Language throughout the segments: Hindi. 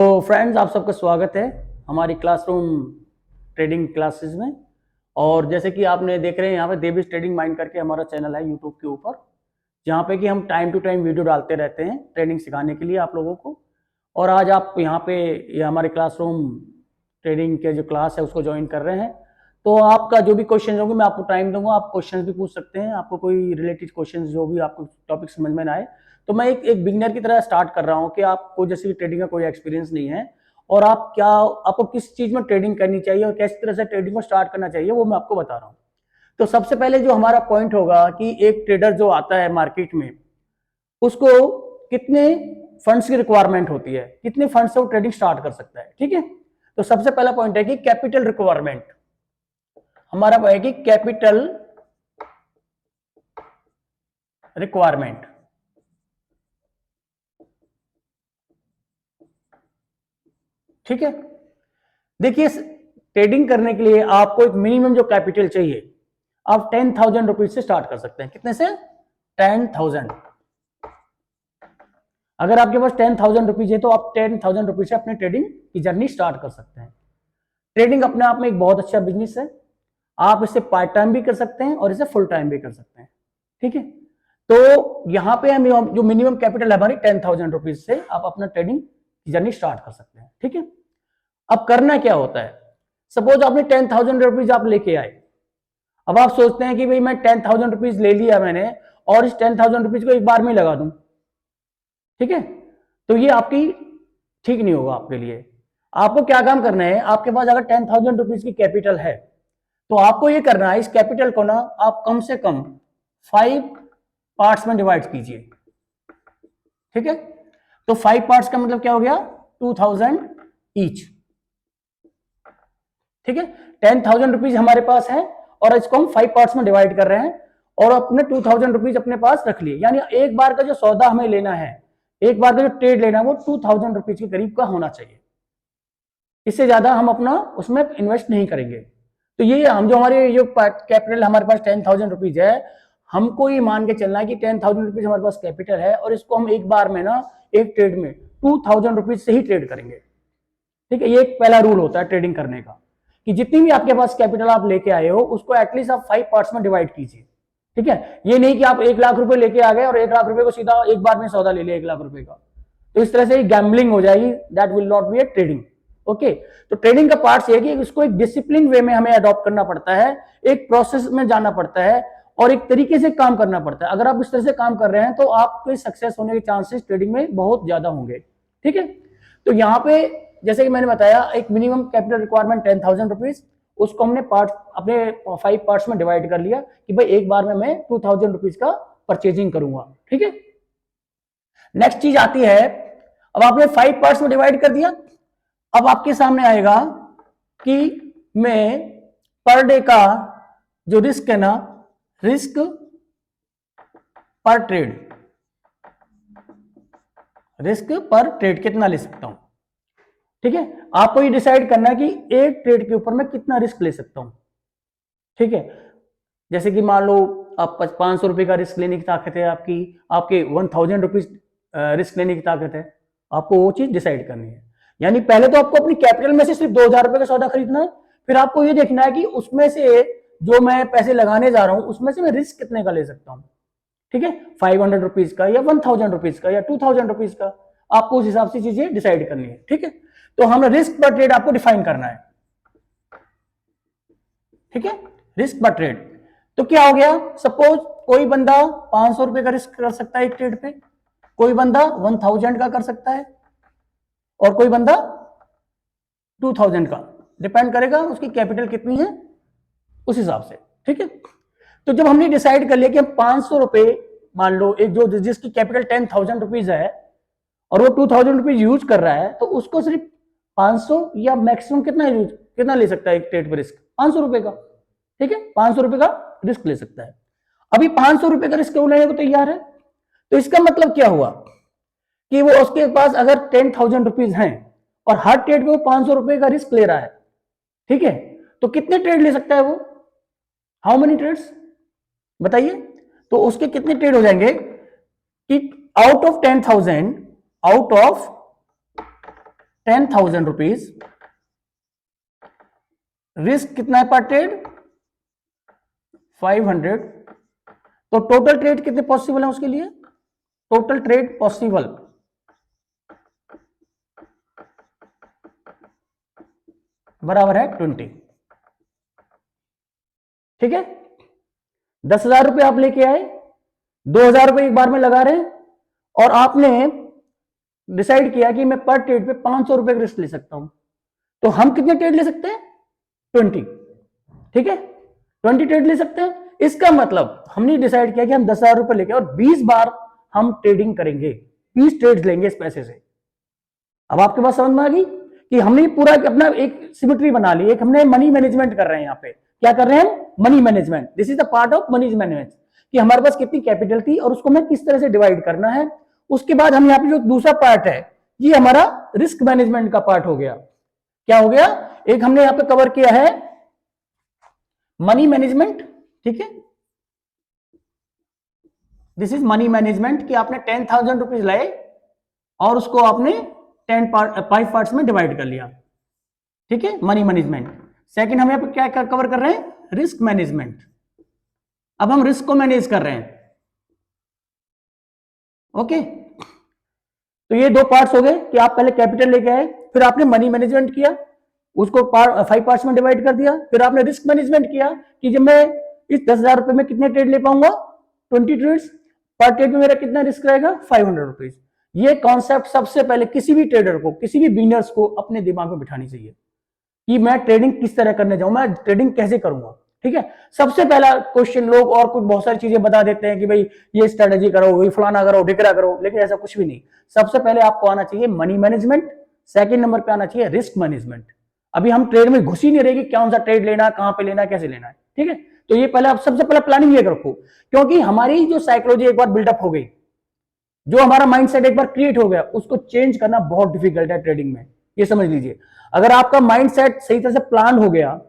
तो फ्रेंड्स, आप सबका स्वागत है हमारी क्लासरूम ट्रेडिंग क्लासेस में। और जैसे कि आपने देख रहे हैं यहाँ पे देवीज ट्रेडिंग माइंड करके हमारा चैनल है यूट्यूब के ऊपर, जहाँ पे कि हम टाइम टू टाइम वीडियो डालते रहते हैं ट्रेडिंग सिखाने के लिए आप लोगों को। और आज आप यहाँ पे ये हमारे क्लासरूम ट्रेडिंग के जो क्लास है उसको ज्वाइन कर रहे हैं। तो आपका जो भी क्वेश्चन होंगे मैं आपको टाइम दूंगा, आप क्वेश्चन भी पूछ सकते हैं। आपको कोई रिलेटेड क्वेश्चन जो भी आपको टॉपिक समझ में ना आए तो मैं एक बिगिनर की तरह स्टार्ट कर रहा हूँ कि आपको जैसे ट्रेडिंग का कोई एक्सपीरियंस नहीं है और आपको किस चीज में ट्रेडिंग करनी चाहिए और किस तरह से ट्रेडिंग को स्टार्ट करना चाहिए वो मैं आपको बता रहा हूँ। तो सबसे पहले जो हमारा पॉइंट होगा कि एक ट्रेडर जो आता है मार्केट में उसको कितने फंड्स की रिक्वायरमेंट होती है, कितने फंड्स से वो ट्रेडिंग स्टार्ट कर सकता है। ठीक है, तो सबसे पहला पॉइंट है कि कैपिटल रिक्वायरमेंट। हमारा है कि कैपिटल रिक्वायरमेंट। ठीक है, देखिए ट्रेडिंग करने के लिए आपको एक मिनिमम जो कैपिटल चाहिए, आप 10,000 रुपीज से स्टार्ट कर सकते हैं। कितने से? 10,000। अगर आपके पास 10,000 रुपीज है तो आप 10,000 रुपीज से अपनी ट्रेडिंग की जर्नी स्टार्ट कर सकते हैं। ट्रेडिंग अपने आप में एक बहुत अच्छा बिजनेस है। आप इसे पार्ट टाइम भी कर सकते हैं और इसे फुल टाइम भी कर सकते हैं। ठीक है, तो यहां पे हम जो मिनिमम कैपिटल है हमारी 10,000 रुपीज से आप अपना ट्रेडिंग की जर्नी स्टार्ट कर सकते हैं। ठीक है, अब करना क्या होता है, सपोज आपने 10,000 रुपीज आप लेके आए। अब आप सोचते हैं कि भाई मैं 10,000 रुपीज ले लिया मैंने और इस 10,000 रुपीज को एक बार में लगा दूं। ठीक है, तो ये आपकी ठीक नहीं होगा आपके लिए। आपको क्या काम करना है, आपके पास अगर 10,000 रुपीज की कैपिटल है तो आपको ये करना है, इस कैपिटल को ना आप कम से कम 5 पार्ट्स में डिवाइड कीजिए। ठीक है, तो 5 पार्ट्स का मतलब क्या हो गया, 2,000 ईच। ठीक है, 10,000 रुपीज हमारे पास है और इसको हम 5 पार्ट्स में डिवाइड कर रहे हैं और अपने 2,000 रुपीज अपने पास रख लिए। यानी एक बार का जो सौदा हमें लेना है, एक बार का जो ट्रेड लेना है वो 2,000 रुपीज के करीब का होना चाहिए। इससे ज्यादा हम अपना उसमें इन्वेस्ट नहीं करेंगे। तो ये हम जो हमारे जो कैपिटल हमारे पास 10,000 रुपीज है, हमको ये मान के चलना है कि 10,000 रुपीज हमारे पास कैपिटल है और इसको हम एक बार में ना एक ट्रेड में 2,000 रुपीज से ही ट्रेड करेंगे। ठीक है, ये एक पहला रूल होता है ट्रेडिंग करने का कि जितनी भी आपके पास कैपिटल आप लेके आए हो उसको एटलीस्ट आप 5 पार्ट्स में डिवाइड कीजिए। ठीक है, ये नहीं कि आप 1,00,000 रुपए लेके आ गए और 1,00,000 रुपए को सीधा एक बार में सौदा ले लिया 1,00,000 रुपए का, तो इस तरह से गैम्बलिंग हो जाएगी। That will not be A trading. Okay, तो ट्रेडिंग का पार्ट ये है कि इसको एक डिसिप्लिन वे में हमें अडॉप्ट करना पड़ता है, एक प्रोसेस में जाना पड़ता है और एक तरीके से काम करना पड़ता है। अगर आप इस तरह से काम कर रहे हैं तो आपके सक्सेस होने के चांसेस ट्रेडिंग में बहुत ज्यादा होंगे। ठीक है, तो यहाँ पे जैसे कि मैंने बताया एक मिनिमम कैपिटल रिक्वायरमेंट 10,000 रुपीज, उसको हमने पार्ट अपने 5 पार्ट्स में डिवाइड कर लिया कि भाई एक बार में मैं 2,000 रुपीज का परचेजिंग करूंगा। ठीक है, नेक्स्ट चीज आती है, अब आपने 5 पार्ट्स में डिवाइड कर दिया। अब आपके सामने आएगा कि मैं पर डे का जो रिस्क है ना, रिस्क पर ट्रेड, रिस्क पर ट्रेड कितना ले सकता हूं। ठीक है, आपको ये डिसाइड करना है कि एक ट्रेड के ऊपर मैं कितना रिस्क ले सकता हूं। ठीक है, जैसे कि मान लो आप 500 रुपए का रिस्क लेने की ताकत है आपकी, आपके 1,000 रुपीज रिस्क लेने की ताकत है, आपको वो चीज डिसाइड करनी है। यानी पहले तो आपको अपनी कैपिटल में से सिर्फ 2,000 रुपए का सौदा खरीदना है, फिर आपको ये देखना है कि उसमें से जो मैं पैसे लगाने जा रहा हूं उसमें से मैं रिस्क कितने का ले सकता हूं। ठीक है, 500 रुपीज का या 1,000 रुपीज का या 2,000 रुपीज का, आपको उस हिसाब से चीजें डिसाइड करनी है। ठीक है, तो हमें रिस्क पर ट्रेड आपको डिफाइन करना है। ठीक है, रिस्क पर ट्रेड तो क्या हो गया, सपोज कोई बंदा 500 रुपए का रिस्क कर सकता है एक ट्रेड पे, कोई बंदा 1,000 का कर सकता है और कोई बंदा 2,000 का, डिपेंड करेगा उसकी कैपिटल कितनी है उस हिसाब से। ठीक है, तो जब हमने डिसाइड कर लिया कि हम 500 रुपए, मान लो एक जो जिसकी कैपिटल 10,000 रुपीज है और वो 2,000 रुपीज यूज कर रहा है, तो उसको सिर्फ 500 या मैक्सिमम कितना ले सकता है एक ट्रेड पर रिस्क, 500 रुपए का। ठीक है, 500 रुपए का रिस्क ले सकता है। अभी 500 रुपए का रिस्क लेने को तैयार है, तो इसका मतलब क्या हुआ कि वो उसके पास अगर 10,000 रुपीज हैं और हर ट्रेड में वो 500 रुपए का रिस्क ले रहा है। ठीक है, तो कितने ट्रेड ले सकता है वो, हाउ मेनी ट्रेड्स बताइए। तो उसके कितने ट्रेड हो जाएंगे कि out of 10,000, out of ₹10,000, risk कितना है पर ट्रेड 500, तो टोटल ट्रेड कितने पॉसिबल है उसके लिए, टोटल ट्रेड पॉसिबल बराबर है 20। ठीक है, 10,000 रुपए आप लेके आए, 2,000 रुपए एक बार में लगा रहे हैं, और आपने डिसाइड किया कि मैं पर ट्रेड पे 500 रुपए का रिस्क ले सकता हूं, तो हम कितने ट्रेड ले सकते हैं 20। ठीक है, 20 ट्रेड ले सकते हैं। इसका मतलब हमने डिसाइड किया कि हम 10,000 रुपए लेके और 20 बार हम ट्रेडिंग करेंगे, 20 ट्रेड्स लेंगे इस पैसे से। अब आपके पास समझ में आ गई कि हमने पूरा अपना एक सिमेट्री बना ली, एक हमने मनी मैनेजमेंट कर रहे हैं। यहाँ पे क्या कर रहे हैं हम, money management. This is the part of money management, कि हमारे पास कितनी कैपिटल थी और उसको हमें किस तरह से डिवाइड करना है। उसके बाद हम यहाँ पे जो दूसरा पार्ट है, ये हमारा रिस्क मैनेजमेंट का पार्ट हो गया। क्या हो गया, एक हमने यहाँ पे कवर किया है मनी मैनेजमेंट। ठीक है, दिस इज मनी मैनेजमेंट, कि आपने 10,000 रुपीज लाए और उसको आपने 5 पार्ट्स में डिवाइड कर लिया। ठीक है, मनी मैनेजमेंट। सेकंड हम यहाँ पे क्या कवर कर रहे हैं, रिस्क मैनेजमेंट। अब हम रिस्क को मैनेज कर रहे हैं। ओके, तो ये 2 पार्ट्स हो गए कि आप पहले कैपिटल लेके आए, फिर आपने मनी मैनेजमेंट किया, उसको 5 पार्ट्स में डिवाइड कर दिया। फिर आपने रिस्क मैनेजमेंट किया कि जब मैं इस 10,000 रुपए में कितने ट्रेड ले पाऊंगा, 20 ट्रेड्स, पर ट्रेड में मेरा कितना रिस्क रहेगा 500 रुपीज। ये कॉन्सेप्ट सबसे पहले किसी भी ट्रेडर को, किसी भी बिगिनर्स को अपने दिमाग में बिठानी चाहिए कि मैं ट्रेडिंग किस तरह करने जाऊं, मैं ट्रेडिंग कैसे करूंगा। ठीक है, सबसे पहला क्वेश्चन, लोग और कुछ बहुत सारी चीजें बता देते हैं कि भाई ये स्ट्रेटेजी करो, वही फलाना करो, ढिकरा करो, लेकिन ऐसा कुछ भी नहीं। सबसे पहले आपको आना चाहिए मनी मैनेजमेंट, सेकंड नंबर पे आना चाहिए रिस्क मैनेजमेंट। अभी हम ट्रेड में घुस ही नहीं रहेगी, कौन सा ट्रेड लेना, कहां पे लेना, कैसे लेना है। ठीक है, तो ये पहले आप सबसे पहले प्लानिंग ये रखो, क्योंकि हमारी जो साइकोलॉजी एक बार बिल्डअप हो गई, जो हमारा माइंडसेट एक बार क्रिएट हो गया, उसको चेंज करना बहुत डिफिकल्ट है ट्रेडिंग में। ये समझ लीजिए, अगर आपका माइंडसेट सही तरह से प्लान हो गया,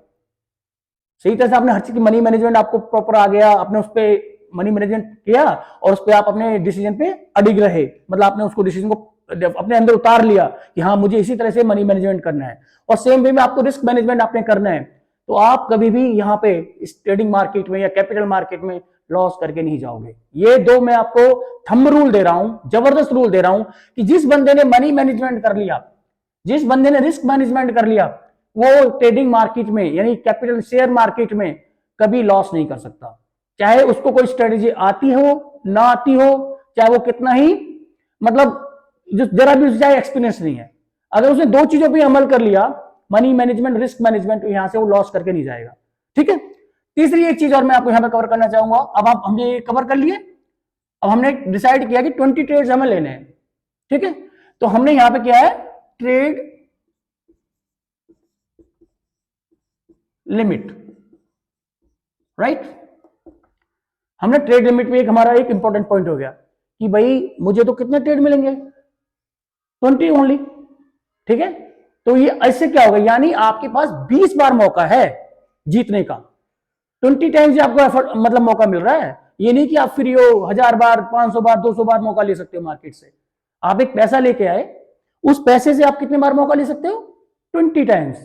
सही तरह से आपने हर चीज की मनी मैनेजमेंट आपको प्रॉपर आ गया, आपने उस पर मनी मैनेजमेंट किया और उस पर आप अपने डिसीजन पे अडिग रहे, मतलब आपने उसको डिसीजन को अपने अंदर उतार लिया कि हाँ मुझे इसी तरह से मनी मैनेजमेंट करना है, और सेम वे में आपको रिस्क मैनेजमेंट आपने करना है, तो आप कभी भी यहाँ पे इस ट्रेडिंग मार्केट में या कैपिटल मार्केट में लॉस करके नहीं जाओगे। ये 2 मैं आपको थंब रूल दे रहा हूं, जबरदस्त रूल दे रहा हूं, कि जिस बंदे ने मनी मैनेजमेंट कर लिया, जिस बंदे ने रिस्क मैनेजमेंट कर लिया, वो ट्रेडिंग मार्केट में यानी कैपिटल शेयर मार्केट में कभी लॉस नहीं कर सकता। चाहे उसको कोई स्ट्रेटेजी आती हो ना आती हो, चाहे वो कितना ही मतलब जरा भी चाहे एक्सपीरियंस नहीं है, अगर उसने 2 चीजों पर अमल कर लिया, मनी मैनेजमेंट, रिस्क मैनेजमेंट, यहां से वो लॉस करके नहीं जाएगा। ठीक है, तीसरी एक चीज और मैं आपको यहां पे कवर करना चाहूंगा। अब आप हमने कवर कर लिए, अब हमने डिसाइड किया कि 20 ट्रेड्स हमें लेने हैं। ठीक है, तो हमने यहां पे क्या है, ट्रेड लिमिट, राइट। हमने ट्रेड लिमिट में एक हमारा एक इंपॉर्टेंट पॉइंट हो गया कि भाई मुझे तो कितने ट्रेड मिलेंगे, 20 ओनली। ठीक है, तो ये ऐसे क्या होगा, यानी आपके पास 20 बार मौका है जीतने का, 20 टाइम्स आपको एफर्ट मतलब मौका मिल रहा है। ये नहीं कि आप फ्री हो 1000 बार, 500 बार, 200 बार मौका ले सकते हो मार्केट से। आप एक पैसा लेके आए, उस पैसे से आप कितने बार मौका ले सकते हो, 20 टाइम्स।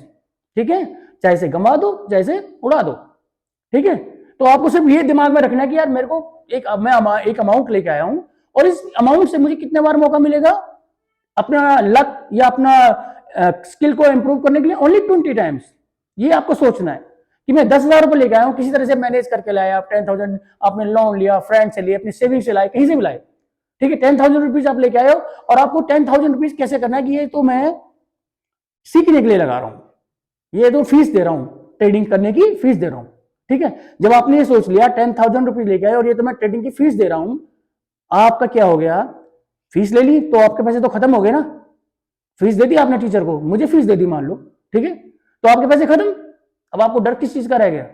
ठीक है, चाहे से गंवा दो, चाहे से उड़ा दो। ठीक है, तो आपको सिर्फ ये दिमाग में रखना है कि यार मेरे को मैं एक अमाउंट लेके आया हूं, और इस अमाउंट से मुझे कितने बार मौका मिलेगा अपना लक या अपना स्किल को इंप्रूव करने के लिए, ओनली 20 टाइम्स। ये आपको सोचना है कि मैं 10,000 रुपए लेके आया हूं, किसी तरह से मैनेज करके लाया, आप 10,000 आपने लोन लिया, फ्रेंड से लिए, अपनी सेविंग से लाए, कहीं से भी लाए। ठीक है, 10,000 रुपीज आप लेके आए हो, और आपको 10,000 रुपीज कैसे करना है कि ये तो मैं सीखने के लिए लगा रहा हूं, ये तो फीस दे रहा हूं, ट्रेडिंग करने की फीस दे रहा हूं। ठीक है, जब आपने ये सोच लिया 10,000 रुपीज लेके आए और ये तो मैं ट्रेडिंग की फीस दे रहा हूं, आपका क्या हो गया, फीस ले ली तो आपके पैसे तो खत्म हो गए ना। फीस दे दी आपने टीचर को, मुझे फीस दे दी मान लो, ठीक है, तो आपके पैसे खत्म। अब आपको डर किस चीज का रह गया,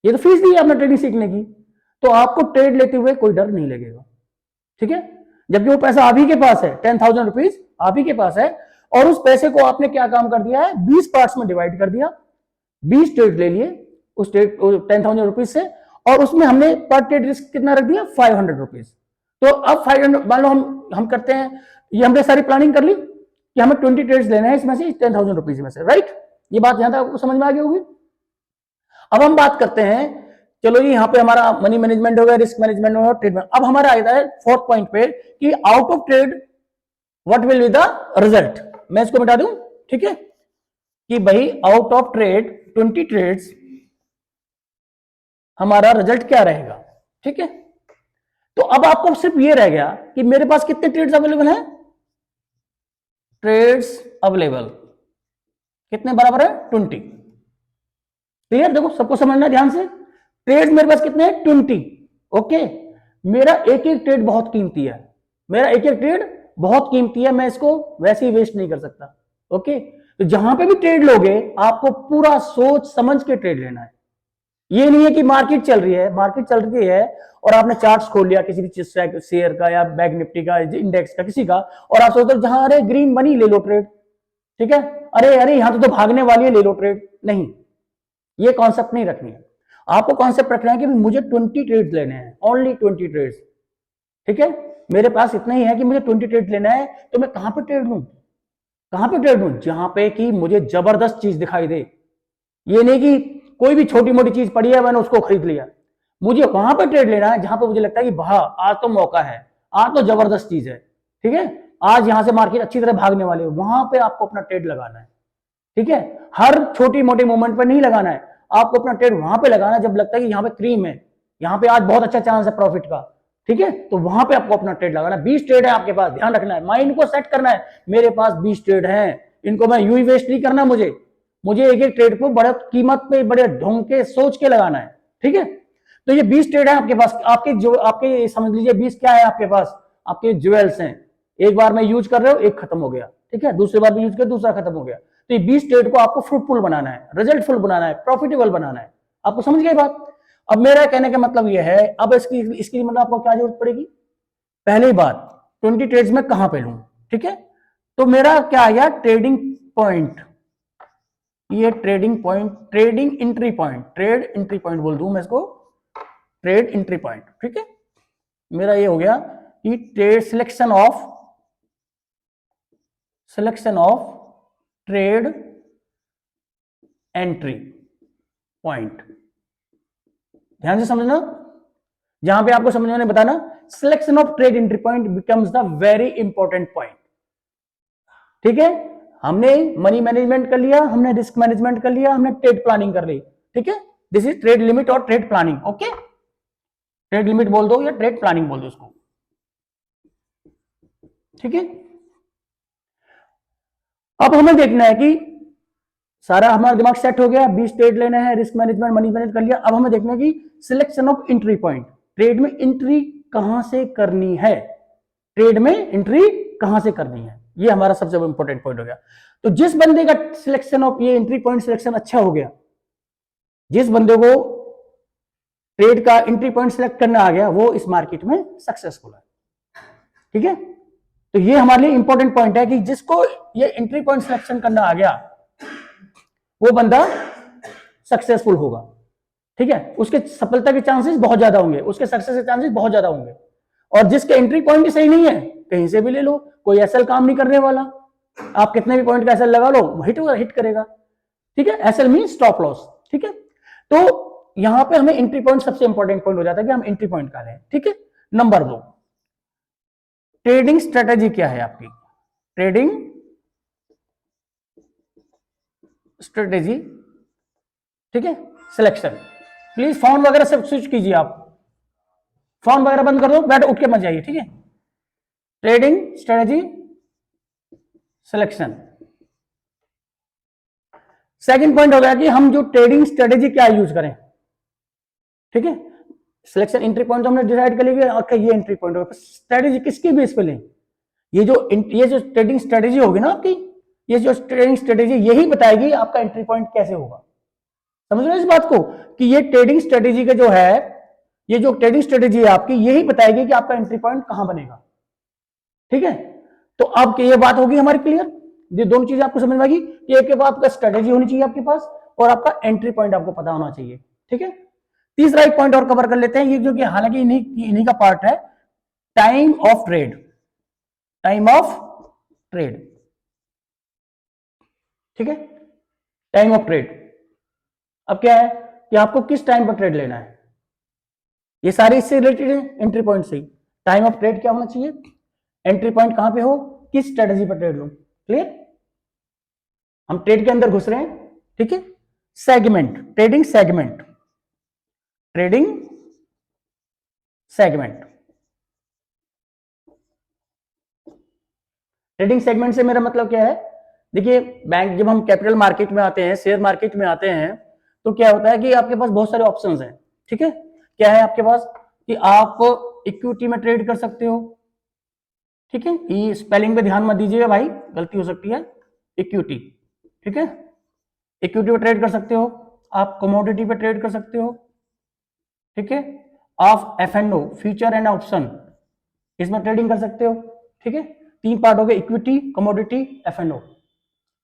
ये तो फीस दी है आपने ट्रेडिंग सीखने की, तो आपको ट्रेड लेते हुए कोई डर नहीं लगेगा। ठीक है, जबकि वो पैसा आप ही के पास है, 10,000 रुपीज आप ही के पास है, और उस पैसे को आपने क्या काम कर दिया है, 20 पार्ट्स में डिवाइड कर दिया, 20 ट्रेड ले लिए उस 10,000 रुपीज से, और उसमें हमने पर ट्रेड रिस्क कितना रख दिया, 500 रुपीज। तो अब 500 मान लो हम करते हैं, ये हमने सारी प्लानिंग कर ली, कि हमें 20 ट्रेड्स लेने हैं इसमें से 10,000 रुपीज में से, राइट। ये बात यहां तक आपको समझ में आ गई होगी। अब हम बात करते हैं, चलो जी यहाँ पे हमारा मनी मैनेजमेंट हो गया, रिस्क मैनेजमेंट हो गया, ट्रेड में। अब हमारा आता है फोर्थ पॉइंट पे कि out of trade what will be the result. मैं इसको बता दूं, ठीक है, कि भाई आउट ऑफ ट्रेड 20 ट्रेड्स हमारा रिजल्ट क्या रहेगा, ठीक है। तो अब आपको सिर्फ ये रह गया कि मेरे पास कितने ट्रेड्स अवेलेबल हैं, ट्रेड्स अवेलेबल कितने बराबर है 20। क्लियर, देखो सबको समझना ध्यान से, ट्रेड मेरे पास कितने हैं 20, ओके। मेरा एक एक ट्रेड बहुत कीमती है, मेरा एक एक ट्रेड बहुत कीमती है, मैं इसको वैसे ही वेस्ट नहीं कर सकता, ओके। तो जहां पे भी ट्रेड लोगे आपको पूरा सोच समझ के ट्रेड लेना है। ये नहीं है कि मार्केट चल रही है, मार्केट चल रही है और आपने चार्ट्स खोल लिया किसी भी चीज शेयर का या बैंक निफ्टी का, इंडेक्स का, किसी का, और आप सोचते हो जहां अरे ग्रीन बनी ले लो ट्रेड, ठीक है, अरे अरे यहां तो भागने वाली है ले लो ट्रेड। नहीं, ये कॉन्सेप्ट नहीं रखनी है। आपको कॉन्सेप्ट रखना है कि मुझे 20 ट्रेड्स लेने हैं, ओनली 20 ट्रेड्स, ठीक है। मेरे पास इतना ही है कि मुझे 20 ट्रेड लेना है, तो मैं कहां पे ट्रेड लूं, कहां पे ट्रेड लूं, जहां पे कि मुझे जबरदस्त चीज दिखाई दे। ये नहीं कि कोई भी छोटी मोटी चीज पड़ी है मैंने उसको खरीद लिया, मुझे वहां पे ट्रेड लेना है जहां पे मुझे लगता है कि वाह आज तो मौका है, आज तो जबरदस्त चीज है, ठीक है, आज यहां से मार्केट अच्छी तरह भागने वाले हो, वहां पे आपको अपना ट्रेड लगाना है, ठीक है। हर छोटी मोटी मूवमेंट पर नहीं लगाना है, आपको अपना ट्रेड वहां पे लगाना है जब लगता है कि यहाँ पे क्रीम है, यहाँ पे आज बहुत अच्छा चांस है प्रॉफिट का, ठीक है, तो वहां पे आपको अपना ट्रेड लगाना है। 20 ट्रेड है आपके पास, ध्यान रखना है, माइंड को सेट करना है, मेरे पास 20 ट्रेड है, इनको मैं यूं ही वेस्ट नहीं करना, मुझे एक एक ट्रेड को बड़े कीमत पे बड़े ढंग के सोच के लगाना है, ठीक है। तो ये 20 ट्रेड है आपके पास, आपके जो आपके समझ लीजिए 20 क्या है आपके पास, आपके ज्वेल्स हैं, एक बार में यूज कर रहे हो एक खत्म हो गया, ठीक है, दूसरी बार में यूज कर दूसरा खत्म हो गया। तो ये 20 ट्रेड को आपको फ्रूटफुल बनाना है, रिजल्टफुल बनाना है, प्रॉफिटेबल बनाना है। आपको समझ गए बात। अब मेरा कहने का मतलब यह है, अब इसकी मतलब आपको क्या जरूरत पड़ेगी, पहली बात 20 ट्रेड्स में कहां पे लूं, ठीक है। तो मेरा क्या आया ट्रेडिंग पॉइंट, ये trading point, trading entry point, trade entry point बोल दूं मैं इसको, ट्रेड एंट्री पॉइंट, ठीक है। मेरा ये हो गया कि trade selection of trade entry point, ध्यान से समझना, जहां पे आपको समझने में बताना, selection of trade entry point becomes the very important point, ठीक है। हमने मनी मैनेजमेंट कर लिया, हमने रिस्क मैनेजमेंट कर लिया, हमने ट्रेड प्लानिंग कर ली, ठीक है। दिस इज ट्रेड लिमिट और trade planning, okay. Trade limit बोल दो या ट्रेड प्लानिंग बोल दो इसको, ठीक है। अब हमें देखना है कि सारा हमारा दिमाग सेट हो गया, 20 ट्रेड लेने हैं, रिस्क मैनेजमेंट मनी मैनेज कर लिया। अब हमें देखना है कि selection of entry point, trade में एंट्री कहां से करनी है, ट्रेड में एंट्री कहां से करनी है, ये हमारा सबसे इंपॉर्टेंट पॉइंट हो गया। तो जिस बंदे का सिलेक्शन ऑफ ये एंट्री पॉइंट सिलेक्शन अच्छा हो गया, जिस बंदे को ट्रेड का एंट्री पॉइंट सिलेक्ट करना आ गया, वो इस मार्केट में सक्सेसफुल है, ठीक है। तो ये हमारे लिए इंपॉर्टेंट पॉइंट है कि जिसको ये एंट्री पॉइंट सिलेक्शन करना आ गया वो बंदा सक्सेसफुल होगा, ठीक है, उसके सफलता के चांसेस बहुत ज्यादा होंगे, उसके सक्सेस के चांसेस बहुत ज्यादा होंगे। और जिसके एंट्री पॉइंट ही सही नहीं है, कहीं से भी ले लो, कोई एसएल काम नहीं करने वाला, आप कितने भी पॉइंट का एसएल लगा लो हिट करेगा, ठीक है, एसएल मीन स्टॉप लॉस, ठीक है। तो यहां पे हमें एंट्री पॉइंट सबसे इंपॉर्टेंट पॉइंट हो जाता है कि हम एंट्री पॉइंट का लें, ठीक है। नंबर 2, ट्रेडिंग स्ट्रेटेजी क्या है आपकी, ट्रेडिंग स्ट्रेटेजी, ठीक है। सिलेक्शन, प्लीज फोन वगैरह सब स्विच कीजिए, आप फोन वगैरह बंद कर दो, बैठ उठ के मत जाइए, ठीक है। Trading strategy selection. Second point हो गया कि हम जो ट्रेडिंग स्ट्रेटेजी क्या यूज करें, ठीक है। सिलेक्शन एंट्री पॉइंट तो हमने डिसाइड कर लिया, okay, ये एंट्री पॉइंट होगा, स्ट्रेटेजी किसकी बेस पे लें, ये जो ट्रेडिंग स्ट्रेटेजी होगी ना आपकी, ये जो ट्रेडिंग स्ट्रेटेजी यही बताएगी आपका एंट्री पॉइंट कैसे होगा। समझ रहे इस बात को कि ये ट्रेडिंग स्ट्रेटेजी का जो है, ये जो ट्रेडिंग स्ट्रेटेजी है आपकी, यही बताएगी कि आपका एंट्री पॉइंट कहां बनेगा, ठीक है। तो अब ये बात होगी हमारी क्लियर, ये दोनों चीजें आपको समझ में आएगी कि एक आपका स्ट्रेटेजी होनी चाहिए आपके पास और आपका एंट्री पॉइंट आपको पता होना चाहिए, ठीक है। तीसरा एक पॉइंट और कवर कर लेते हैं, ये जो कि हालांकि इन्हीं का पार्ट है, time of trade, time of trade, ठीक है, टाइम ऑफ ट्रेड। अब क्या है कि आपको किस टाइम पर ट्रेड लेना है, ये सारे इससे रिलेटेड है एंट्री पॉइंट से। टाइम ऑफ ट्रेड क्या होना चाहिए, एंट्री पॉइंट कहां पे हो, किस स्ट्रेटेजी पर ट्रेड लो। क्लियर, हम ट्रेड के अंदर घुस रहे हैं। ठीक है, segment, trading segment, trading segment. Trading segment से मेरा मतलब क्या है, देखिए बैंक, जब हम कैपिटल मार्केट में आते हैं, शेयर मार्केट में आते हैं, तो क्या होता है कि आपके पास बहुत सारे ऑप्शंस हैं। ठीक है, क्या है आपके पास कि आप इक्विटी में ट्रेड कर सकते हो। ठीक है, ये स्पेलिंग पे ध्यान मत दीजिएगा भाई, गलती हो सकती है। इक्विटी, ठीक है, इक्विटी पे ट्रेड कर सकते हो, आप कमोडिटी पे ट्रेड कर सकते हो। ठीक है, आप F&O, फ्यूचर एंड ऑप्शन, इसमें ट्रेडिंग कर सकते हो। ठीक है, तीन पार्ट हो गए, इक्विटी, कमोडिटी, F&O।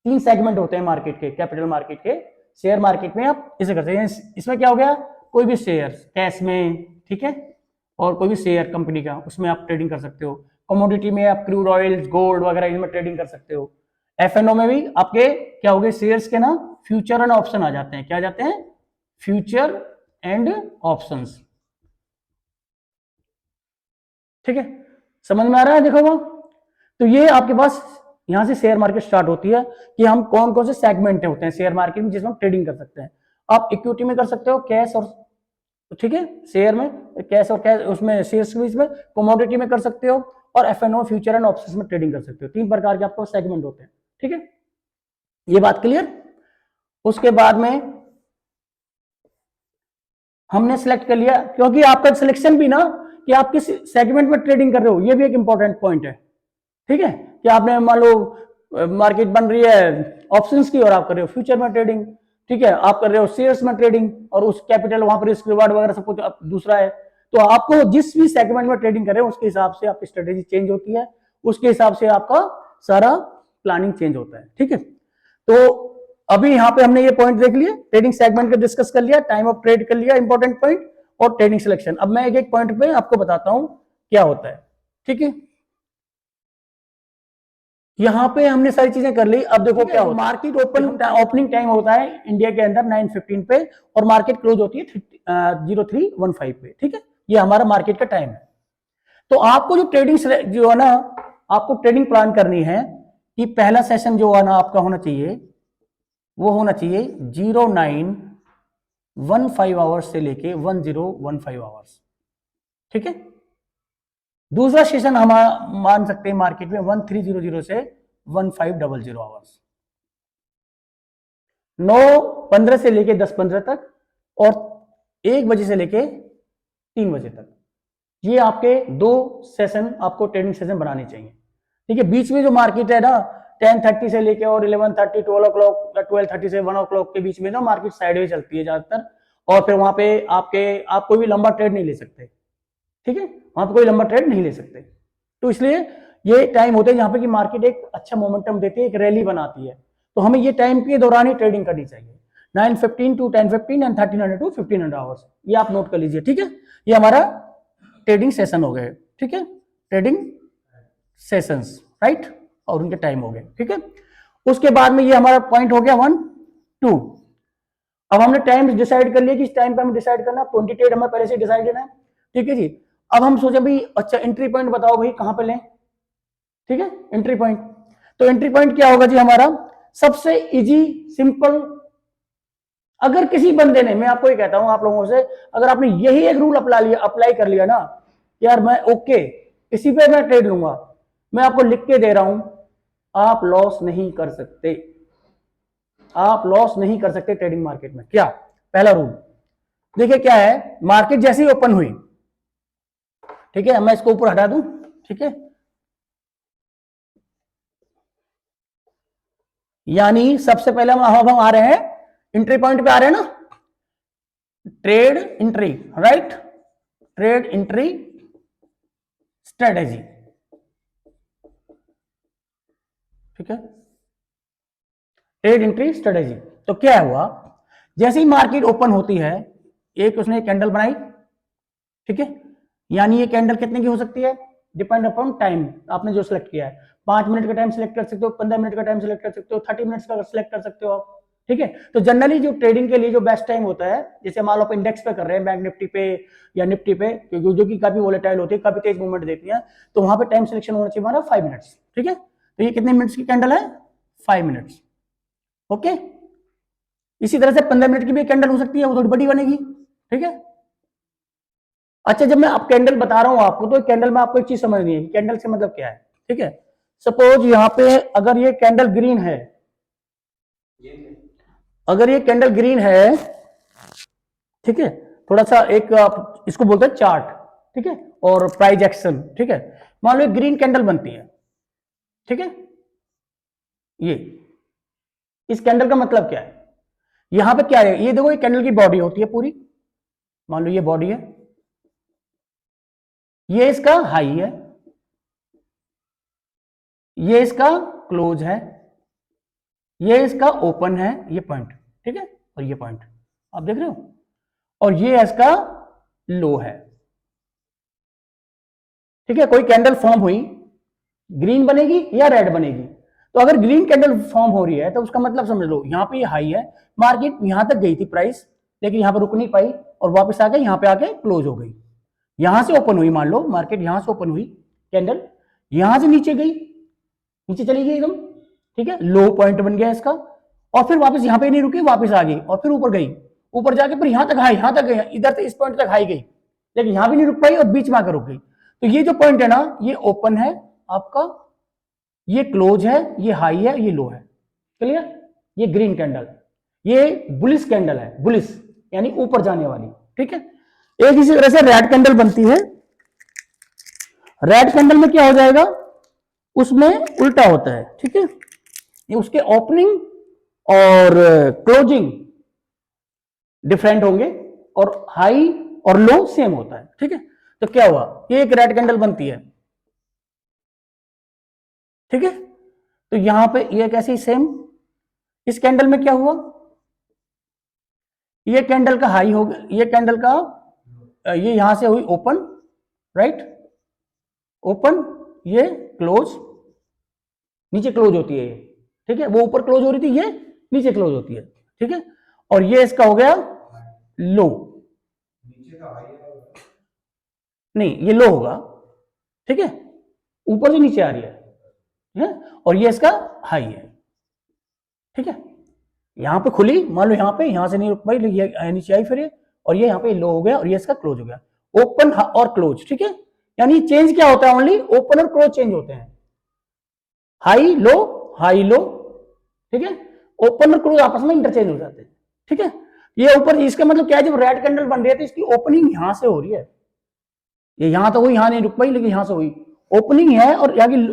तीन सेगमेंट होते हैं मार्केट के, कैपिटल मार्केट के। शेयर मार्केट में आप इसे कर सकते हैं। इसमें क्या हो गया, कोई भी शेयर कैश में, ठीक है, और कोई भी शेयर कंपनी का, उसमें आप ट्रेडिंग कर सकते हो। कमोडिटी में आप क्रूड ऑयल, गोल्ड वगैरह, इनमें ट्रेडिंग कर सकते हो। F&O में भी आपके क्या हो गए, शेयर्स के ना फ्यूचर एंड ऑप्शन आ जाते हैं। क्या आ जाते हैं, फ्यूचर एंड ऑप्शंस। ठीक है, समझ में आ रहा है, देखो वो। तो ये आपके पास यहां से शेयर मार्केट स्टार्ट होती है कि हम कौन कौन से सेगमेंट होते हैं शेयर मार्केट में जिसमें हम ट्रेडिंग कर सकते हैं। आप इक्विटी में कर सकते हो, कैश और, ठीक है, शेयर में कैश और कैश, उसमें शेयर्स के बीच में, कमोडिटी में कर सकते हो, और F&O, फ्यूचर एंड ऑप्शंस में ट्रेडिंग कर सकते हो। तीन प्रकार के आपको सेगमेंट होते हैं। ठीक है, ये बात क्लियर। उसके बाद में हमने सिलेक्ट कर लिया, क्योंकि आपका सिलेक्शन भी ना कि आप किस सेगमेंट में ट्रेडिंग कर रहे हो, ये भी एक इंपॉर्टेंट पॉइंट है। ठीक है, कि आपने मान लो मार्केट बन रही है ऑप्शंस की और आप कर रहे हो फ्यूचर में ट्रेडिंग। ठीक है, आप कर रहे हो शेयर्स में ट्रेडिंग, और उस कैपिटल वहां पर रिस्क रिवार्ड वगैरह सब कुछ दूसरा है। तो आपको जिस भी सेगमेंट में ट्रेडिंग कर रहे हो उसके हिसाब से आपकी स्ट्रेटेजी चेंज होती है, उसके हिसाब से आपका सारा प्लानिंग चेंज होता है। ठीक है, तो अभी यहाँ पे हमने ये पॉइंट देख लिए, ट्रेडिंग सेगमेंट का डिस्कस कर लिया, टाइम ऑफ ट्रेड कर लिया, इंपॉर्टेंट पॉइंट, और ट्रेडिंग सिलेक्शन। अब मैं एक एक पॉइंट पे आपको बताता हूं क्या होता है। ठीक है, यहां पे हमने सारी चीजें कर ली। अब देखो क्या होता है, मार्केट ओपनिंग टाइम होता है इंडिया के अंदर 9:15 पे, और मार्केट क्लोज होती है 0315 पे। ठीक है, ये हमारा मार्केट का टाइम है। तो आपको जो ट्रेडिंग जो है ना, आपको ट्रेडिंग प्लान करनी है कि पहला सेशन जो है ना आपका होना चाहिए, वो होना चाहिए 0915 आवर्स से लेके 1015 आवर्स। ठीक है, दूसरा सेशन हम मान सकते हैं मार्केट में 1300 से 1500 आवर्स, 9:15 से लेके 10:15 तक, और 1 बजे से लेके 3 बजे तक। ये आपके दो सेशन, आपको ट्रेडिंग सेशन बनाने चाहिए। ठीक है, बीच में जो मार्केट है ना 10:30 से लेके और 11:30, 12 o'clock, 12:30 से 1 o'clock के बीच में ना मार्केट साइडवेज चलती है ज्यादातर, और फिर वहां पे आप कोई भी लंबा ट्रेड नहीं ले सकते। ठीक है, वहां पे कोई लंबा ट्रेड नहीं ले सकते। तो इसलिए ये टाइम होते हैं जहां पे कि मार्केट एक अच्छा मोमेंटम देती है, एक रैली बनाती है। तो हमें ये टाइम के दौरान ही ट्रेडिंग करनी चाहिए, 9:15 to 10:15 एंड 1300 to 1500 आवर्स। ये आप नोट कर लीजिए। ठीक है, ये हमारा ट्रेडिंग सेशन हो गए। ठीक है, ट्रेडिंग सेशंस, राइट, और उनके टाइम हो गए। ठीक है, उसके बाद में ये हमारा पॉइंट हो गया 1, 2। अब हमने टाइम डिसाइड कर लिया कि इस टाइम पे हमें डिसाइड करना, 20 ट्रेड हमें पहले से डिसाइड करना है। ठीक है जी, अब हम सोचे भाई अच्छा एंट्री पॉइंट बताओ भाई कहां पे लें। ठीक है, एंट्री पॉइंट, तो एंट्री पॉइंट क्या होगा जी हमारा, सबसे इजी, सिंपल। अगर किसी बंदे ने, मैं आपको ये कहता हूं आप लोगों से, अगर आपने यही एक रूल अप्लाई कर लिया ना, यार मैं ओके इसी पे मैं ट्रेड लूंगा, मैं आपको लिख के दे रहा हूं, आप लॉस नहीं कर सकते। आप लॉस नहीं कर सकते ट्रेडिंग मार्केट में। क्या पहला रूल देखिए क्या है, मार्केट जैसे ही ओपन हुई, ठीक है, मैं इसको ऊपर हटा दूं। ठीक है, यानी सबसे पहले हम आ रहे हैं एंट्री पॉइंट पे आ रहे हैं ना, trade entry, right, trade entry strategy. ठीक है, ट्रेड एंट्री स्ट्रेटेजी। तो क्या हुआ, जैसे ही मार्केट ओपन होती है, एक उसने कैंडल बनाई। ठीक है, यानी ये कैंडल कितने की हो सकती है, डिपेंड अपॉन टाइम आपने जो सिलेक्ट किया है। 5 मिनट का टाइम सिलेक्ट कर सकते हो, 15 मिनट का टाइम सिलेक्ट कर सकते हो, 30 मिनट्स का सिलेक्ट कर सकते हो आप, ठीक है। तो जनरली जो ट्रेडिंग के लिए जो बेस्ट टाइम होता है, जैसे मान लो आप इंडेक्स पे कर रहे हैं, बैंक निफ्टी पे या निफ्टी पे, जो कि काफी वोलेटाइल होती है, काफी तेज मूवमेंट देती है, तो वहां पे टाइम सिलेक्शन होना चाहिए हमारा 5 मिनट्स, ठीक है। तो ये कितने मिनट्स की कैंडल है? 5 मिनट्स, ओके। इसी तरह से 15 मिनट की भी कैंडल हो सकती है, वो थोड़ी बड़ी बनेगी, ठीक है। अच्छा, जब मैं अब कैंडल बता रहा हूं आपको, तो कैंडल में आपको एक चीज समझनी है, कैंडल से मतलब क्या है, ठीक है। सपोज यहां पे अगर ये कैंडल ग्रीन है, अगर ये कैंडल ग्रीन है, ठीक है, थोड़ा सा एक आप इसको बोलते हैं चार्ट, ठीक है, और प्राइस एक्शन, ठीक है। मान लो ग्रीन कैंडल बनती है, ठीक है, ये इस कैंडल का मतलब क्या है, यहां पे क्या है, ये देखो, ये कैंडल की बॉडी होती है पूरी, मान लो ये बॉडी है, ये इसका हाई है, ये इसका क्लोज है, ये इसका ओपन है, ये पॉइंट, ठीक है, और ये पॉइंट आप देख रहे हो, और ये इसका लो है, ठीक है। कोई कैंडल फॉर्म हुई, ग्रीन बनेगी या रेड बनेगी, तो अगर ग्रीन कैंडल फॉर्म हो रही है तो उसका मतलब समझ लो, यहां पे ये हाई है, मार्केट यहां तक गई थी प्राइस, लेकिन यहां पर रुक नहीं पाई और वापस आ गई, यहां पे आके क्लोज हो गई, यहां से ओपन हुई, मान लो मार्केट यहां से ओपन हुई, कैंडल यहां से नीचे गई, नीचे चली गई एकदम, ठीक है, लो पॉइंट बन गया इसका, और फिर वापस यहां पे नहीं रुकी, वापस आ गई और फिर ऊपर गई, ऊपर जाके फिर यहां तक हाई, यहां तक गई, इधर से इस पॉइंट तक हाई गई, लेकिन यहां भी नहीं रुक पाई और बीच में आकर रुक गई। तो ये जो पॉइंट है ना, ये ओपन है आपका, ये क्लोज है, ये हाई है, ये लो है, क्लियर। ये ग्रीन कैंडल, ये बुलिश कैंडल है, बुलिश यानी ऊपर जाने वाली, ठीक है। एक इसी तरह से रेड कैंडल बनती है, रेड कैंडल में क्या हो जाएगा, उसमें उल्टा होता है, ठीक है, ये उसके ओपनिंग और क्लोजिंग डिफरेंट होंगे और हाई और लो सेम होता है, ठीक है। तो क्या हुआ, ये एक रेड कैंडल बनती है, ठीक है, तो यहां पे ये कैसी सेम, इस कैंडल में क्या हुआ, ये कैंडल का हाई हो गया, ये कैंडल का ये यहां से हुई ओपन, राइट, ओपन, ये क्लोज, नीचे क्लोज होती है ये, ठीक है, वो ऊपर क्लोज हो रही थी, ये नीचे क्लोज होती है, ठीक है, और ये इसका हो गया लो, नीचे का हाई नहीं, ये लो होगा, ठीक है, ऊपर से नीचे आ रही है, और ये इसका हाई है, ठीक है। यहां पे खुली, मान लो यहां पे, यहां से नहीं रुक पाई, ये नीचे आई फिर ये, और ये यहां पे लो हो गया और ये इसका क्लोज हो गया, ओपन और क्लोज, ठीक है। यानी चेंज क्या होता है, ओनली ओपन और क्लोज चेंज होते हैं, हाई लो, हाई लो, ठीक है, ओपन और क्लोज आपस में इंटरचेंज हो जाते हैं, ठीक है। ये ऊपर, इसका मतलब क्या है, जब रेड कैंडल बन रही है तो इसकी ओपनिंग यहां से हो रही है, ये यहां तो हुई, यहां नहीं रुक पाई, लेकिन यहां से हुई, ओपनिंग है, और यहाँ की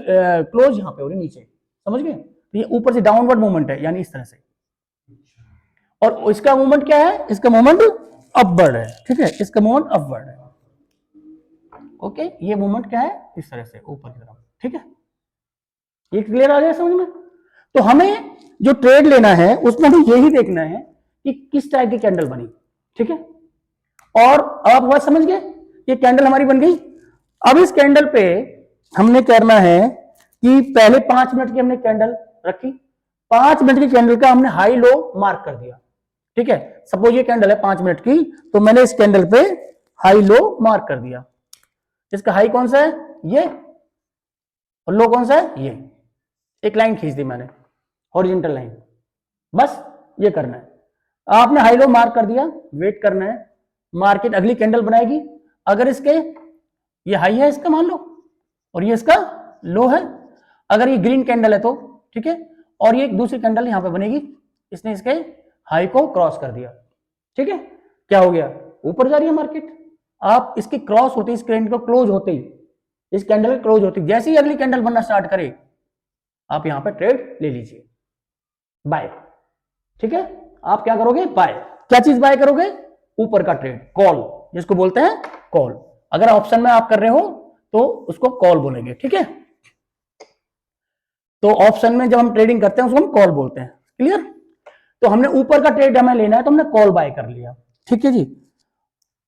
क्लोज यहां पे हो रही नीचे, समझ गए। तो ये ऊपर से डाउनवर्ड मूवमेंट है, यानी इस तरह से, और इसका मूवमेंट क्या है, इसका मूवमेंट अपवर्ड है, ठीक है, इसका मूवमेंट अपवर्ड है, ओके। ये मूवमेंट क्या है, इस तरह से ऊपर की तरफ, ठीक है। ये क्लियर आ गया समझ में। तो हमें जो ट्रेड लेना है उसमें हमें यही देखना है कि किस टाइप की कैंडल बनी, ठीक है। और आप बात समझ गए, ये कैंडल हमारी बन गई। अब इस कैंडल पे हमने करना है कि पहले 5 मिनट की हमने कैंडल रखी, 5 मिनट की कैंडल का हमने हाई लो मार्क कर दिया, ठीक है। सपोज ये कैंडल है 5 मिनट की, तो मैंने इस कैंडल पे हाई लो मार्क कर दिया, इसका हाई कौन सा है, ये, और लो कौन सा है, ये, एक लाइन खींच दी मैंने, हॉरिजॉन्टल लाइन, बस ये करना है। आपने हाई लो मार्क कर दिया, वेट करना है, मार्केट अगली कैंडल बनाएगी, अगर इसके ये हाई है इसका मान लो, और ये इसका लो है, अगर ये ग्रीन कैंडल है तो ठीक है, और ये एक दूसरी कैंडल यहां पे बनेगी, इसने इसके हाई को क्रॉस कर दिया, ठीक है। क्या हो गया, ऊपर जा रही है मार्केट, आप इसकी क्रॉस होते, इस कैंडल को क्लोज होते ही, इस कैंडल के क्लोज होती, जैसे ही अगली कैंडल बनना स्टार्ट करे, आप यहां पे ट्रेड ले लीजिए, बाय, ठीक है। आप क्या करोगे, बाय, क्या चीज बाय करोगे, ऊपर का ट्रेड, कॉल जिसको बोलते हैं कॉल, अगर ऑप्शन में आप कर रहे हो तो उसको कॉल बोलेंगे, ठीक है। तो ऑप्शन में जब हम ट्रेडिंग करते हैं उसको हम कॉल बोलते हैं, क्लियर। तो हमने ऊपर का ट्रेड हमें लेना है, तो हमने कॉल बाय कर लिया, ठीक है जी,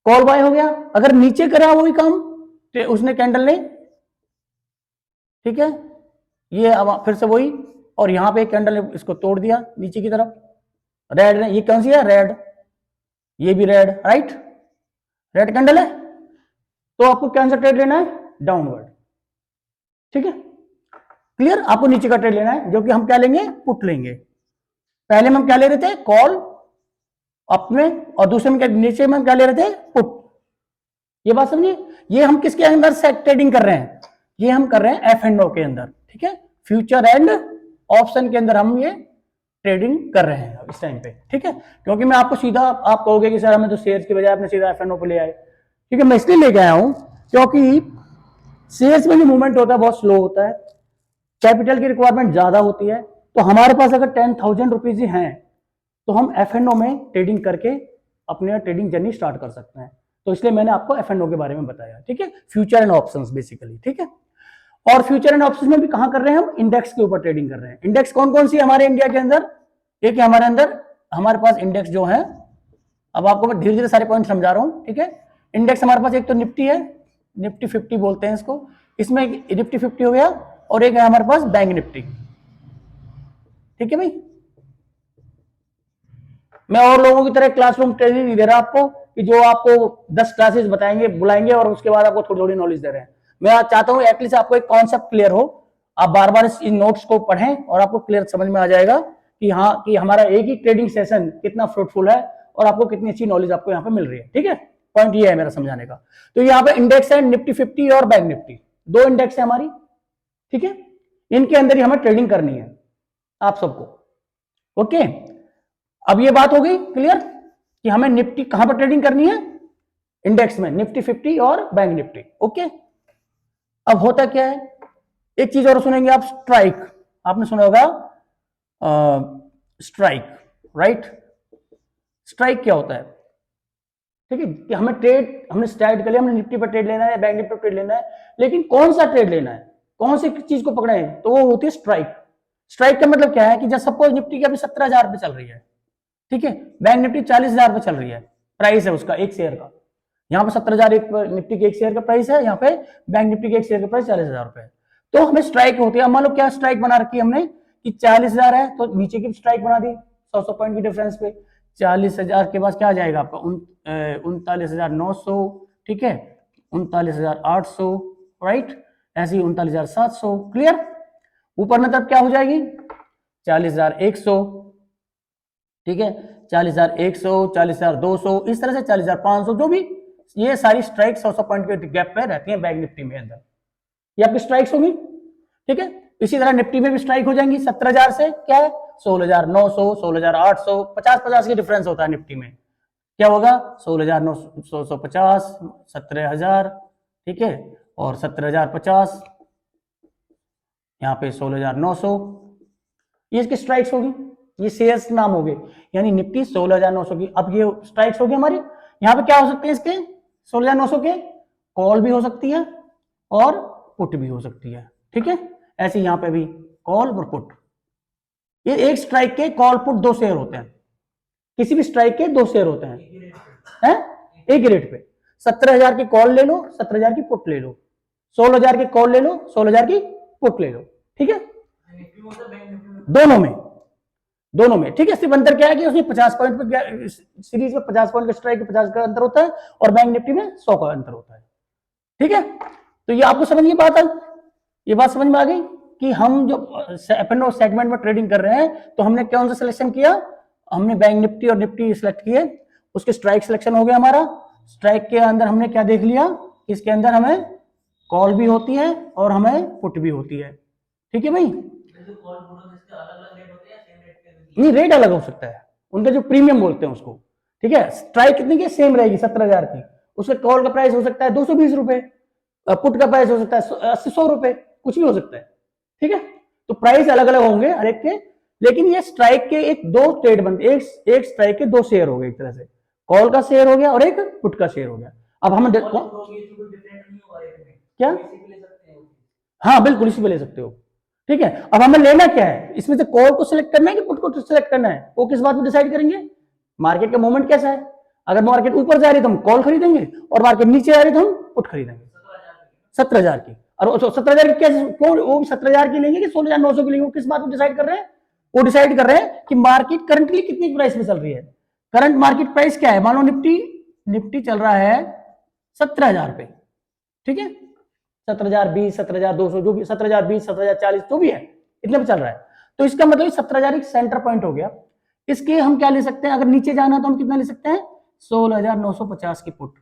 कॉल बाय हो गया। अगर नीचे करा वही काम, तो उसने कैंडल ने ठीक है, ये अब फिर से वही, और यहाँ पे एक कैंडल है, इसको तोड़ दिया नीचे की तरफ, रेड है, ये कौन सी है, रेड, ये भी रेड, राइट, रेड कैंडल है, तो आपको कौन सा ट्रेड लेना है, डाउनवर्ड, ठीक है, क्लियर, आपको नीचे का ट्रेड लेना है, जो कि हम क्या लेंगे, पुट लेंगे। पहले में हम क्या ले रहे थे, कॉल अपने, और दूसरे में क्या, नीचे में हम क्या ले रहे थे, पुट। ये बात समझिए, ये हम किसके अंदर से ट्रेडिंग कर रहे हैं, ये हम कर रहे हैं F&O के अंदर, ठीक है, फ्यूचर एंड ऑप्शन के अंदर हम ये ट्रेडिंग कर रहे हैं इस टाइम पे, ठीक है। क्योंकि मैं आपको सीधा, आप कहोगे कि सर हमें तो शेयर्स की बजाय आपने सीधा F&O पे ले आए, ठीक है, मैं इसलिए लेके आया हूं क्योंकि शेयर्स में जो मूवमेंट होता है बहुत स्लो होता है, कैपिटल की रिक्वायरमेंट ज्यादा होती है, तो हमारे पास अगर 10,000 रुपीज ही हैं तो हम F&O में ट्रेडिंग करके अपने ट्रेडिंग जर्नी स्टार्ट कर सकते हैं। तो इसलिए मैंने आपको F&O के बारे में बताया, ठीक है, फ्यूचर एंड ऑप्शंस बेसिकली, ठीक है। और फ्यूचर एंड ऑप्शंस में भी कहां कर रहे हैं हम, इंडेक्स के ऊपर ट्रेडिंग कर रहे हैं। इंडेक्स कौन कौन सी है हमारे इंडिया के अंदर, एक है हमारे अंदर, हमारे पास इंडेक्स जो है, अब आपको मैं धीरे धीरे सारे पॉइंट समझा रहा हूं, ठीक है। इंडेक्स हमारे पास एक तो निफ्टी है, निफ्टी 50 बोलते हैं इसको, इसमें निफ्टी 50 हो गया, और एक है हमारे पास बैंक निफ्टी, ठीक है भाई। मैं और लोगों की तरह क्लासरूम ट्रेनिंग नहीं दे रहा आपको कि जो आपको 10 क्लासेस बताएंगे, बुलाएंगे और उसके बाद आपको थोड़ी थोड़ी नॉलेज दे रहे हैं। मैं चाहता हूं एटलीस्ट आपको एक कॉन्सेप्ट क्लियर हो, आप बार बार इन नोट्स को पढ़ें और आपको क्लियर समझ में आ जाएगा कि हाँ, कि हमारा एक ही ट्रेडिंग सेशन कितना फ्रूटफुल है और आपको कितनी अच्छी नॉलेज आपको यहाँ पे मिल रही है, ठीक है। पॉइंट ये है मेरा समझाने का। तो यहाँ पे इंडेक्स है निफ्टी 50 और बैंक निफ्टी, दो इंडेक्स है हमारी, ठीक है, इनके अंदर ही हमें ट्रेडिंग करनी है आप सबको, ओके। अब ये बात हो गई क्लियर कि हमें निफ्टी कहां पर ट्रेडिंग करनी है, इंडेक्स में, निफ्टी 50 और बैंक निफ्टी, ओके। अब होता क्या है, एक चीज और सुनेंगे आप, स्ट्राइक, आपने सुना होगा स्ट्राइक, राइट। स्ट्राइक क्या होता है, ठीक है, कि हमें ट्रेड, हमने स्टार्ट कर लिया, हमने निफ्टी पर ट्रेड लेना है, बैंक निफ्टी पर ट्रेड लेना है, लेकिन कौन सा ट्रेड लेना है, कौन सी चीज को पकड़े हैं, तो वो होती है स्ट्राइक। स्ट्राइक का मतलब क्या है कि जब सपोज निफ्टी की अभी 17,000 पे चल रही है, ठीक है, बैंक निफ्टी 40,000 पे चल रही है, प्राइस है उसका एक शेयर का, यहाँ पे 17,000 एक निफ्टी के एक शेयर का प्राइस है, यहाँ पे बैंक निफ्टी के एक शेयर का प्राइस 40,000 रुपए है। तो हमें स्ट्राइक होती है, मान लो क्या स्ट्राइक बना रखी है हमने कि 40,000 है, तो नीचे की स्ट्राइक बना दी 100 पॉइंट की डिफरेंस पे, 40,000 के पास क्या आ जाएगा आपका 39,900, ठीक है, 39,800, राइट, ऐसे ही 39,700, क्लियर। ऊपर में तब क्या हो जाएगी 40,100, ठीक है, 40,100, 40,200, इस तरह से 40,500, जो भी, ये सारी स्ट्राइक 100 पॉइंट के गैप पे रहती है बैंक निफ्टी में अंदर, ये आपकी स्ट्राइक्स होगी, ठीक है। इसी तरह निफ्टी में भी स्ट्राइक हो जाएंगी, 17,000 से क्या है 16,900, 16,800, 50-50 की डिफरेंस होता है निफ्टी में, क्या होगा 16,950, 17,000, ठीक है, और 17,050, यहाँ पे 16,900, ये इसकी स्ट्राइक्स होगी, ये शेयर्स नाम हो गए, यानी निफ्टी 16,900 की। अब ये स्ट्राइक्स होगी हमारी, यहाँ पे क्या हो सकते हैं इसके 16,900 के, कॉल भी हो सकती है और पुट भी हो सकती है, ठीक है। ऐसे यहाँ पे भी कॉल और पुट, ये एक स्ट्राइक के कॉल पुट दो शेयर होते हैं, किसी भी स्ट्राइक के दो शेयर होते हैं एक रेट पे, 17,000 की कॉल ले लो, 17,000 की पुट ले लो, 16,000 की कॉल ले लो, 16,000 की पुट ले लो, ठीक है, दोनों में, ठीक है। सिर्फ अंतर क्या है कि उसमें 50 पॉइंट पे, सीरीज में 50 पॉइंट का स्ट्राइक 50 का अंतर होता है, और बैंक निफ्टी में 100 का अंतर होता है, ठीक है। तो ये आपको समझ में बात आई, ये बात समझ में आ गई कि हम जो F&O सेगमेंट में ट्रेडिंग कर रहे हैं, तो हमने कौन सा सिलेक्शन किया, हमने बैंक निफ्टी और निफ्टी सिलेक्ट किए, उसके स्ट्राइक सिलेक्शन हो गया हमारा। स्ट्राइक के अंदर हमने क्या देख लिया, इसके अंदर हमें कॉल भी होती है और हमें पुट भी होती है, ठीक है भाई। नहीं, रेट अलग हो सकता है, उनका जो प्रीमियम बोलते हैं उसको, ठीक है। स्ट्राइक कितनी की सेम रहेगी 17,000 की, उसके कॉल का प्राइस हो सकता है 220 रुपए, पुट का प्राइस हो सकता है 80-100 रुपए, कुछ भी हो सकता है, ठीक है। तो प्राइस अलग अलग होंगे हर एक के, लेकिन ये स्ट्राइक के एक दो ट्रेड बनते, एक स्ट्राइक के दो शेयर हो गए, एक तरह से कॉल का शेयर हो गया और एक पुट का शेयर हो गया। अब हम क्या, हाँ बिल्कुल इसी पे ले सकते हो, ठीक है। अब हमें लेना क्या है, इसमें से कॉल को सिलेक्ट करना है कि पुट को सिलेक्ट करना है, वो किस बात में डिसाइड करेंगे, मार्केट का मूवमेंट कैसा है। अगर मार्केट ऊपर जा रही है तो हम कॉल खरीदेंगे, और मार्केट नीचे आ रही है तो हम पुट खरीदेंगे 17,000 की। और 17,000 की कैसे, क्यों वो 17,000 की लेंगे कि 16,900 की लेंगे, वो किस बात को डिसाइड कर रहे हैं? वो डिसाइड कर रहे हैं कि मार्केट करंटली कितनी प्राइस में चल रही है। करंट मार्केट प्राइस क्या है? मान लो निफ्टी चल रहा है 17,000 पे, ठीक है, 17,020, 17,200, जो भी 17,020, 17,040 जो भी है, इतने पे चल रहा है। तो इसका मतलब 17,000 एक सेंटर पॉइंट हो गया। इसके हम क्या ले सकते हैं? अगर नीचे जाना तो हम कितना ले सकते हैं? 16,950 की पुट,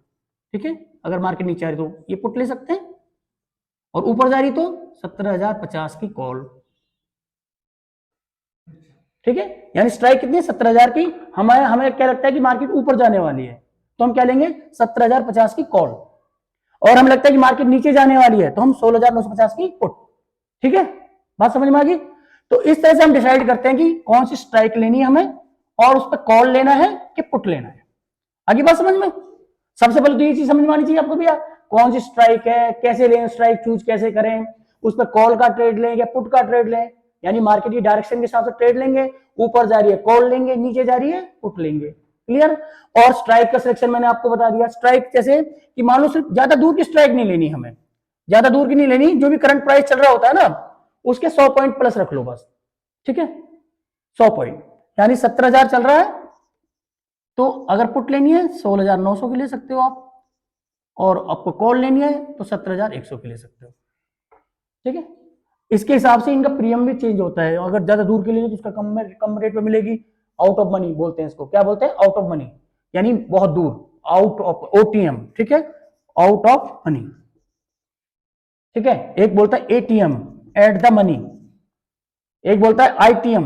ठीक है। अगर मार्केट नीचे आ रही तो ये पुट ले सकते हैं, और ऊपर जा रही तो 17,050 की कॉल, ठीक है। यानी स्ट्राइक कितनी? 17,000 की। हमें क्या लगता है कि मार्केट ऊपर जाने वाली है, तो हम क्या लेंगे? 17,050 की कॉल। और हमें लगता है कि मार्केट नीचे जाने वाली है, तो हम 16,950 की पुट, ठीक है। बात समझ में आ गई? तो इस तरह से हम डिसाइड करते हैं कि कौन सी स्ट्राइक लेनी है हमें, और उस पर कॉल लेना है कि पुट लेना है। आगे बात समझ में? सबसे पहले तो ये चीज समझ में आनी चाहिए आपको भैया, कौन सी स्ट्राइक है, कैसे लें, स्ट्राइक चूज कैसे करें, उस पर कॉल का ट्रेड लें या पुट का ट्रेड लें। यानी मार्केट की डायरेक्शन के हिसाब से ट्रेड लेंगे, ऊपर जा रही है कॉल लेंगे, नीचे जा रही है पुट लेंगे। क्लियर? और स्ट्राइक का सिलेक्शन मैंने आपको बता दिया। स्ट्राइक जैसे कि मान लो सिर्फ ज्यादा दूर की स्ट्राइक नहीं लेनी, हमें ज्यादा दूर की नहीं लेनी, जो भी करंट प्राइस चल रहा होता है ना उसके 100 पॉइंट प्लस रख लो बस, ठीक है। 100 पॉइंट, यानी 17,000 चल रहा है, तो अगर पुट लेनी है 16,900 की ले सकते हो आप, और आपको कॉल लेनी है तो 17,100 की ले सकते हो, ठीक है। इसके हिसाब से इनका प्रीमियम भी चेंज होता है। अगर ज्यादा दूर के लिए तो उसका कम रेट पे मिलेगी। आउट ऑफ मनी बोलते हैं इसको, क्या बोलते हैं? आउट ऑफ मनी, यानी बहुत दूर, आउट ऑफ ओटीएम, ठीक है, आउट ऑफ मनी, ठीक है। एक बोलता है एटीएम, एट द मनी, एक बोलता है आईटीएम,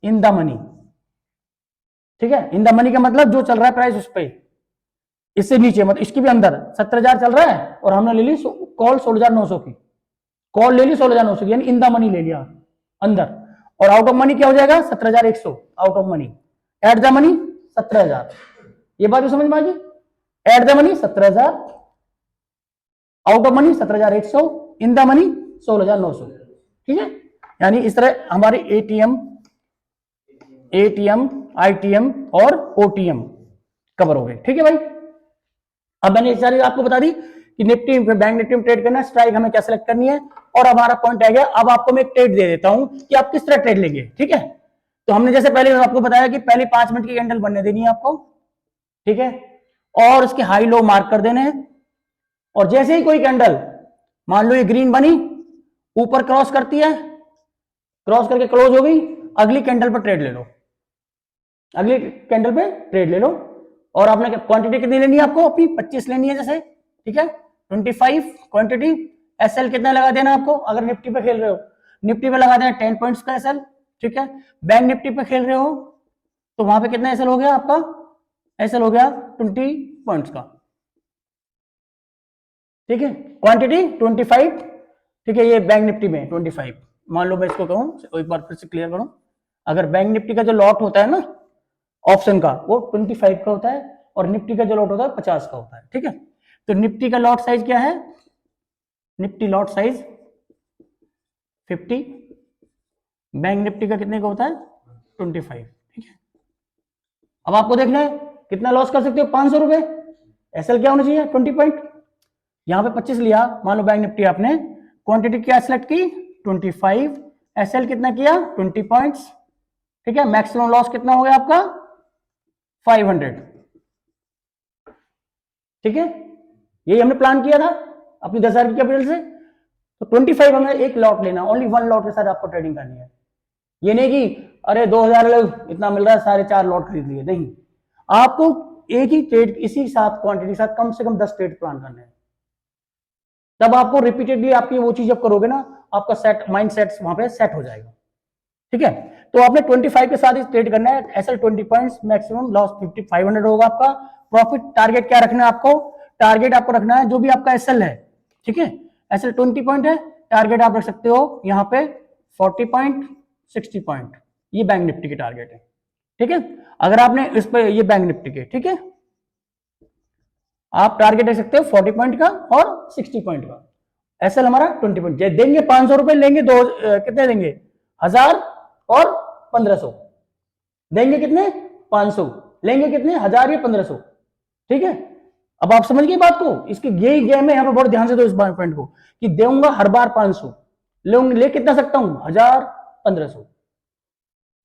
इन द मनी, ठीक है। इन द मनी का मतलब जो चल रहा है प्राइस उस पर, इससे नीचे मतलब इसके भी अंदर 17,000 चल रहा है और हमने ले ली कॉल 16,900 की, कॉल ले ली 16,900 की, यानी इन द मनी ले लिया अंदर। और आउट ऑफ मनी क्या हो जाएगा? 17,100 out of money. At the money 17,000। ये बात भी समझ में आ गई? At the money 17,000, out of money 17,100, in the money 16,900, ठीक है। यानी इस तरह हमारे एटीएम, आईटीएम और ओटीएम कवर हो गए, ठीक है भाई। अब मैंने ये सारी आपको बता दी कि निफ्टी, बैंक निफ्टी में ट्रेड करना है, स्ट्राइक हमें क्या सेलेक्ट करनी है, और हमारा पॉइंट आ गया। अब आपको मैं एक ट्रेड दे देता हूं कि आप किस तरह ट्रेड लेंगे, ठीक है। तो हमने जैसे पहले आपको बताया कि पहले 5 मिनट की कैंडल बनने देनी है आपको, ठीक है, और उसके हाई लो मार्क कर देने हैं। और जैसे ही कोई कैंडल मान लो ये ग्रीन बनी, ऊपर क्रॉस करती है, क्रॉस करके क्लोज हो गई, अगली कैंडल पर ट्रेड ले लो, अगली कैंडल पे ट्रेड ले लो। और आपने क्वांटिटी कितनी लेनी है? आपको अपनी 25 लेनी है जैसे, ठीक है, 25 क्वांटिटी। एसएल कितना लगा देना आपको? अगर निफ्टी पे खेल रहे हो, निफ्टी पे लगा देना 10 पॉइंट्स का एसएल, ठीक है। बैंक निफ्टी पे खेल रहे हो तो वहां पे कितना एसएल हो गया आपका? एसएल हो गया 20 पॉइंट्स का, ठीक है। क्वांटिटी 25, ठीक है। ये बैंक निफ्टी में 25, मान लो मैं इसको कहूं, एक बार फिर से क्लियर करूं, अगर बैंक निफ्टी का जो लॉट होता है ना ऑप्शन का, वो 25 का होता है, और निफ्टी का जो लॉट होता है 50 का होता है, ठीक है। तो निफ्टी का लॉट साइज क्या है? Nifty lot size 50, bank Nifty का कितने का होता है? 25, ठीक है। अब आपको देखना है कितना लॉस कर सकते हो? 500 रुपए। एसएल क्या होना चाहिए? 20 पॉइंट। यहां पे 25 लिया, मान लो बैंक निफ्टी आपने, क्वांटिटी क्या सिलेक्ट की? 25, एसएल कितना किया? 20 पॉइंट्स, ठीक है। मैक्सिमम लॉस कितना हो गया आपका? 500, ठीक है। यही हमने प्लान किया था अपनी 10,000 की कैपिटल से। तो 25 हमें एक लॉट लेना, ओनली 1 लॉट के साथ आपको ट्रेडिंग करनी है। ये नहीं कि अरे 2,000 लोग इतना मिल रहा है, सारे 4 लॉट खरीद लिए, नहीं। आपको एक ही ट्रेड, इसी साथ क्वांटिटी के साथ कम से कम 10 ट्रेड प्लान करने हैं। तब आपको रिपीटेडली आपकी वो चीज जब करोगे ना, आपका सेट माइंड सेट वहां पे सेट हो जाएगा, ठीक है। तो आपने 25 के साथ ही ट्रेड करना है। एसएल 20 पॉइंट्स, मैक्सिमम लॉस 500 होगा आपका। प्रॉफिट टारगेट क्या रखना है आपको? टारगेट आपको रखना है जो भी आपका एसएल है, ठीक है। एसएल 20 पॉइंट है, टारगेट आप रख सकते हो यहाँ पे 40 पॉइंट, 60 पॉइंट। ये बैंक निफ्टी की टारगेट है, ठीक है। अगर आपने इस पे, ये बैंक निफ्टी के, ठीक है, आप टारगेट रख सकते हो 40 पॉइंट का और 60 पॉइंट का। एसएल हमारा 20 पॉइंट। देंगे 500 रुपए, लेंगे कितने देंगे? 1000 और 1500 देंगे, कितने? 500 लेंगे, कितने? 1000 या 1500, ठीक है। अब आप समझ गए बात को, इसकी यही गेम है, यहाँ पे बहुत ध्यान से दो इस पॉइंट को, कि दूंगा हर बार 500, ले कितना सकता हूं 1000 1500।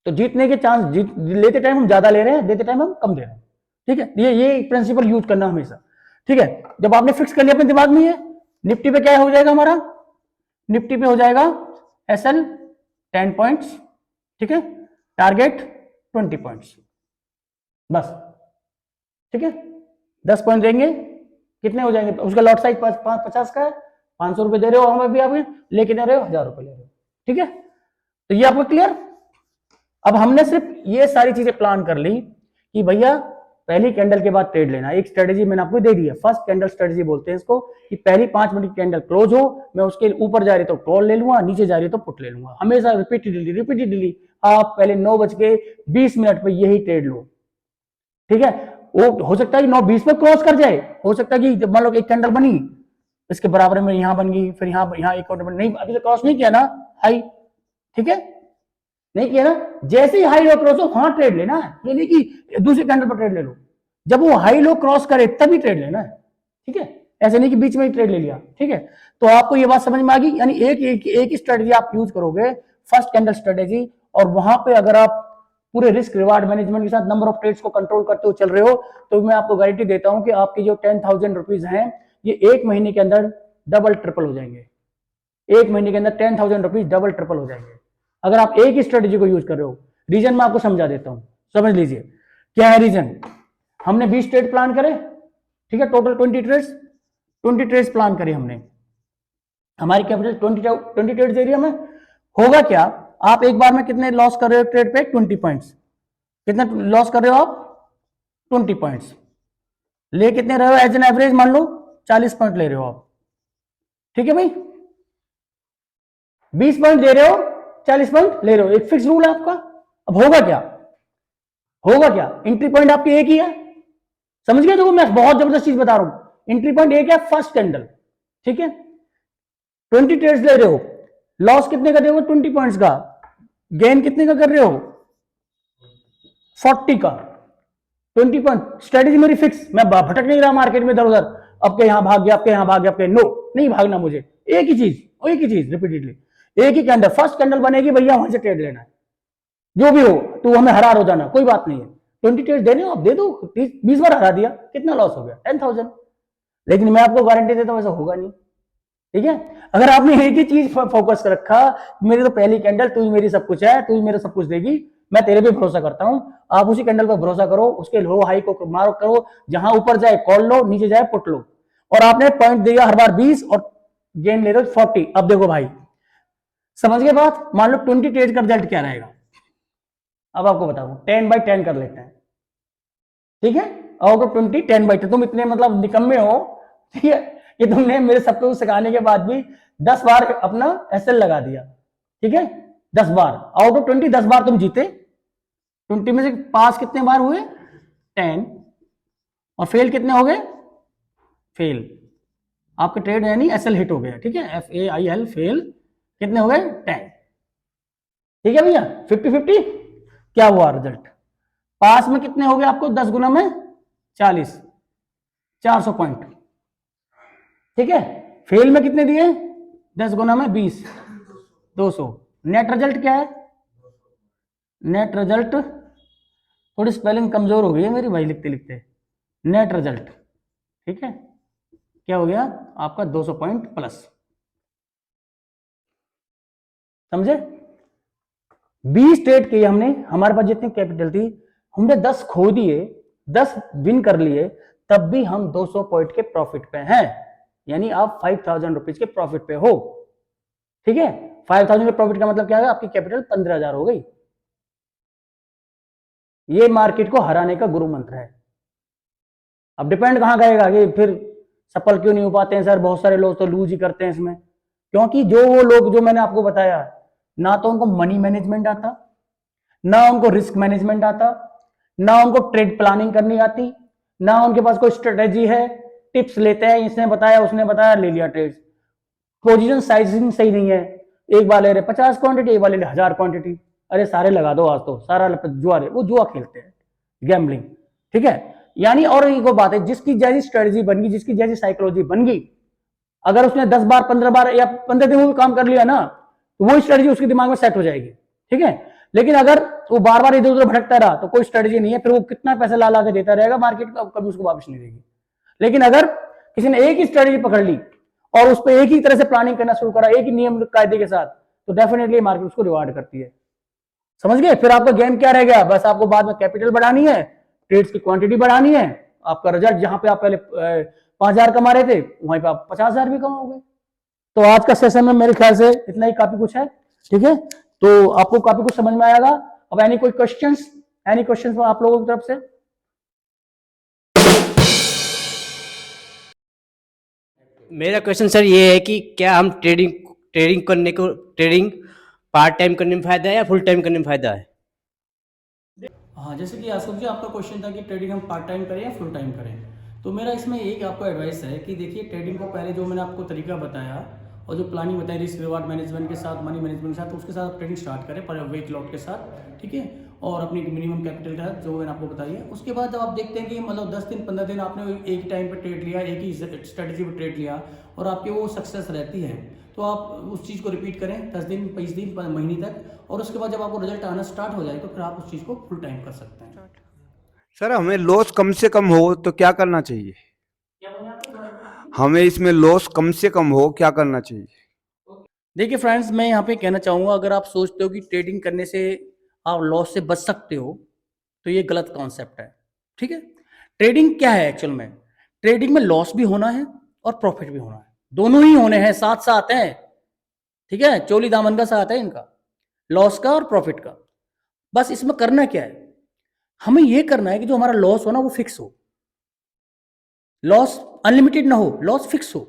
तो जीतने के चांस, लेते टाइम हम ज्यादा ले रहे हैं, देते टाइम हम कम दे रहे हैं। ठीक है, ये प्रिंसिपल यूज करना हमेशा। ठीक है, जब आपने फिक्स कर लिया अपने दिमाग में, ये निफ्टी पे क्या हो जाएगा हमारा, निफ्टी पे हो जाएगा SL 10 पॉइंट्स, ठीक है, टारगेट 20 पॉइंट्स, बस। ठीक है, 10 पॉइंट देंगे, कितने हो जाएंगे, उसका लॉट साइज 50 का है, 500 रुपए दे रहे हो हमें भी, आप लेके दे रहे हो 1000 रुपए ले रहे हो। ठीक है, तो ये आपको क्लियर। अब हमने सिर्फ ये सारी चीजें प्लान कर ली कि भैया पहली कैंडल के बाद ट्रेड लेना, एक स्ट्रेटेजी मैंने आपको दे दी है, फर्स्ट कैंडल स्ट्रेटेजी बोलते हैं इसको, कि पहली 5 मिनट की कैंडल क्लोज हो, मैं उसके ऊपर जा रही तो कॉल ले लूंगा, नीचे जा रही तो पुट ले लूंगा, हमेशा रिपीटेडली आप पहले 9:20 पे यही ट्रेड लो। ठीक है, वो हो सकता है कि 9:20 पे क्रॉस कर जाए, हो सकता है कि मान लो एक कैंडल बनी, इसके बराबर में यहां बन गई, फिर यहां एक और नहीं, अभी तो क्रॉस नहीं किया ना हाई, ठीक है, नहीं किया ना, जैसे ही हाई लो क्रॉस हो वहां ट्रेड लेना है, ये नहीं कि दूसरे कैंडल पर ट्रेड ले लो, जब वो हाई लो क्रॉस करे तभी ट्रेड लेना है। ठीक है, ऐसे नहीं कि बीच में ही ट्रेड ले लिया। ठीक है, तो आपको ये बात समझ में आ गई, यानी एक ही स्ट्रेटेजी आप यूज करोगे, फर्स्ट कैंडल स्ट्रेटेजी, और वहां पे अगर आप पूरे रिस्क रिवार्ड मैनेजमेंट के साथ नंबर ऑफ ट्रेड्स को कंट्रोल करते हुए चल रहे हो, तो मैं आपको गारंटी देता हूं कि आपके जो 10,000 रुपीज हैं, ये एक महीने के अंदर डबल ट्रिपल हो जाएंगे। एक महीने के अंदर 10,000 रुपीज डबल ट्रिपल हो जाएंगे, अगर आप एक ही स्ट्रेटेजी को यूज कर रहे हो। रीजन मैं आपको समझा देता हूं, समझ लीजिए क्या है रीजन। हमने 20 ट्रेड प्लान करे, ठीक है, टोटल 20 ट्रेड्स प्लान करे हमने, हमारी कैपिटल 20 ट्रेड्स एरिया में। होगा क्या, आप एक बार में कितने लॉस कर रहे हो ट्रेड पे, 20 पॉइंट्स, कितना लॉस कर रहे हो आप, 20 पॉइंट्स, ले कितने रहे हो एज एन एवरेज, मान लो 40 पॉइंट ले रहे हो आप। ठीक है भाई, 20 पॉइंट दे रहे हो, 40 पॉइंट ले रहे हो, एक फिक्स रूल है आपका। अब होगा क्या, एंट्री पॉइंट आपकी एक ही है, समझ गए, देखो मैं बहुत जबरदस्त चीज बता रहा हूं, एंट्री पॉइंट एक है, फर्स्ट कैंडल। ठीक है, 20 ट्रेड्स ले रहे हो, लॉस कितने का दे रहे हो, 20 पॉइंट्स का, गेन कितने का कर रहे हो, 40 का, 20 पॉइंट। स्ट्रेटेजी मेरी फिक्स, मैं भटक नहीं रहा मार्केट में इधर उधर, अब के यहां भाग गया, अब के यहां भाग गया, अब के नो, नहीं भागना मुझे, एक ही चीज रिपीटेडली, एक ही कैंडल, फर्स्ट कैंडल बनेगी भैया वहां से ट्रेड लेना है, जो भी हो, तू हमें हरा हो जाना, कोई बात नहीं है, 20 ट्रेड देने हो आप दे दो, 20 बार हरा दिया, कितना लॉस हो गया, 10,000। लेकिन मैं आपको गारंटी देता हूं ऐसा होगा नहीं। ठीक है, अगर आपने एक ही चीज फोकस कर रखा, मेरी तो पहली कैंडल, तू ही मेरी सब कुछ है, तू ही मेरा सब कुछ देगी, मैं तेरे पे भरोसा करता हूं, आप उसी कैंडल पर भरोसा करो, उसके लो हाई को मारो करो, जहां ऊपर जाए कॉल लो, नीचे जाए पुट लो, और आपने पॉइंट दिया हर बार 20 और गेन ले रहे हो 40। अब देखो भाई, समझ गए बात, मान लो 20 ट्रेड का रिजल्ट क्या रहेगा, अब आपको बताऊं, 10/10 कर लेते हैं। ठीक है, आउट ऑफ 20 10/10, तुम इतने मतलब निकम्मे हो, ठीक है, कि तुमने मेरे सब कुछ सिखाने के बाद भी 10 बार अपना SL लगा दिया। ठीक है, 10 बार आउट ऑफ 20, 10 बार तुम जीते, 20 में से पास कितने बार हुए, 10, और फेल कितने हो गए, फेल, आपके ट्रेड यानी SL हिट हो गया। ठीक है, FAIL फेल, कितने हो गए, 10। ठीक है भैया, 50-50 क्या हुआ रिजल्ट, पास में कितने हो गए आपको, 10 गुना में 40, 400 पॉइंट। ठीक है, फेल में कितने दिए, 10 गुना में 20, 200। नेट रिजल्ट क्या है, नेट रिजल्ट, थोड़ी स्पेलिंग कमजोर हो गई है मेरी भाई लिखते लिखते, नेट रिजल्ट, ठीक है, क्या हो गया आपका 200 पॉइंट प्लस। समझे, 20 ट्रेड किए हमने, हमारे पास जितनी कैपिटल थी, हमने 10 खो दिए, 10 विन कर लिए, तब भी हम 200 पॉइंट के प्रॉफिट पे हैं, यानी आप 5,000 रुपीज के प्रॉफिट पे हो। ठीक है, 5,000 के प्रॉफिट का मतलब क्या है, आपकी कैपिटल 15,000 हो गई। ये मार्केट को हराने का गुरु मंत्र है। अब डिपेंड कहां गएगा, ये फिर सफल क्यों नहीं हो पाते हैं सर, बहुत सारे लोग तो लूज ही करते हैं इसमें, क्योंकि जो वो लोग जो मैंने आपको बताया, ना तो उनको मनी मैनेजमेंट आता, ना उनको रिस्क मैनेजमेंट आता, ना उनको ट्रेड प्लानिंग करनी आती, ना उनके पास कोई स्ट्रेटेजी है, टिप्स लेते हैं, इसने बताया उसने बताया ले लिया ट्रेड, पोजीशन साइजिंग सही नहीं है, एक बार ले रहे 50 क्वांटिटी, एक बार ले रहे 1000 क्वांटिटी, अरे सारे लगा दो आज तो, सारा जुआ, वो जुआ खेलते हैं, गैम्बलिंग। ठीक है, यानी और एक वो बात है, जिसकी जैसी स्ट्रेटजी बन गई, जिसकी जैसी साइकोलॉजी बन गई, अगर उसने 10 बार 15 बार या 15 दिन में काम कर लिया ना, तो वो स्ट्रेटजी उसके दिमाग में सेट हो जाएगी। ठीक है, लेकिन अगर वो बार बार इधर उधर भटकता रहा तो कोई स्ट्रेटजी नहीं है, फिर वो कितना पैसा ला ला के देता रहेगा, मार्केट कभी उसको वापस नहीं देगी। लेकिन अगर किसी ने एक ही स्ट्रेटजी पकड़ ली और उस पर एक ही तरह से प्लानिंग करना शुरू करा, एक ही नियम कायदे के साथ, तो डेफिनेटली मार्केट उसको रिवार्ड करती है। समझ गए? फिर आपका गेम क्या रह गया? बस आपको बाद में कैपिटल बढ़ानी है, ट्रेड्स की क्वांटिटी बढ़ानी है, आपका रिजल्ट जहां पे आप पहले 5,000 कमा रहे थे वहीं पे आप 50,000 भी कमाओगे। तो आज का सेशन में मेरे ख्याल से इतना ही काफी कुछ है। ठीक है, तो आपको काफी कुछ समझ में आएगा। अब एनी कोई क्वेश्चंस, एनी क्वेश्चंस आप लोगों की तरफ से? मेरा क्वेश्चन सर ये है कि क्या हम ट्रेडिंग पार्ट टाइम करने में फायदा है या फुल टाइम करने में फायदा है? हाँ, जैसे कि अशोक जी आपका क्वेश्चन था कि ट्रेडिंग हम पार्ट टाइम करें या फुल टाइम करें, तो मेरा इसमें एक आपको एडवाइस है कि देखिए, ट्रेडिंग को पहले जो मैंने आपको तरीका बताया और जो प्लानिंग बताई रिस्क रिवार्ड मैनेजमेंट के साथ, मनी मैनेजमेंट के साथ, तो उसके साथ ट्रेडिंग स्टार्ट करें पर वेट लॉट के साथ। ठीक है, और अपनी मिनिमम कैपिटल के साथ जो मैंने आपको बताई है। उसके बाद जब आप देखते हैं कि मतलब 10 दिन 15 दिन आपने एक ही टाइम पर ट्रेड लिया, एक ही स्ट्रेटजी पर ट्रेड लिया और आपकी वो सक्सेस रहती है, तो आप उस चीज़ को रिपीट करें 10 दिन 20 दिन महीने तक, और उसके बाद जब आपको रिजल्ट आना स्टार्ट हो जाए तो फिर आप उस चीज़ को फुल टाइम कर सकते हैं। सर हमें लॉस कम से कम हो तो क्या करना चाहिए? हमें इसमें लॉस कम से कम हो क्या करना चाहिए? देखिए फ्रेंड्स, मैं यहाँ पे कहना चाहूँगा, अगर आप सोचते हो कि ट्रेडिंग करने से आप लॉस से बच सकते हो तो ये गलत कॉन्सेप्ट है। ठीक है, ट्रेडिंग क्या है एक्चुअल में? ट्रेडिंग में लॉस भी होना है और प्रॉफिट भी होना है, दोनों ही होने हैं, साथ साथ हैं। ठीक है, चोली दामन का साथ है इनका, लॉस का और प्रॉफिट का। बस इसमें करना क्या है, हमें यह करना है कि जो हमारा लॉस हो ना वो फिक्स हो, लॉस अनलिमिटेड ना हो, लॉस फिक्स हो।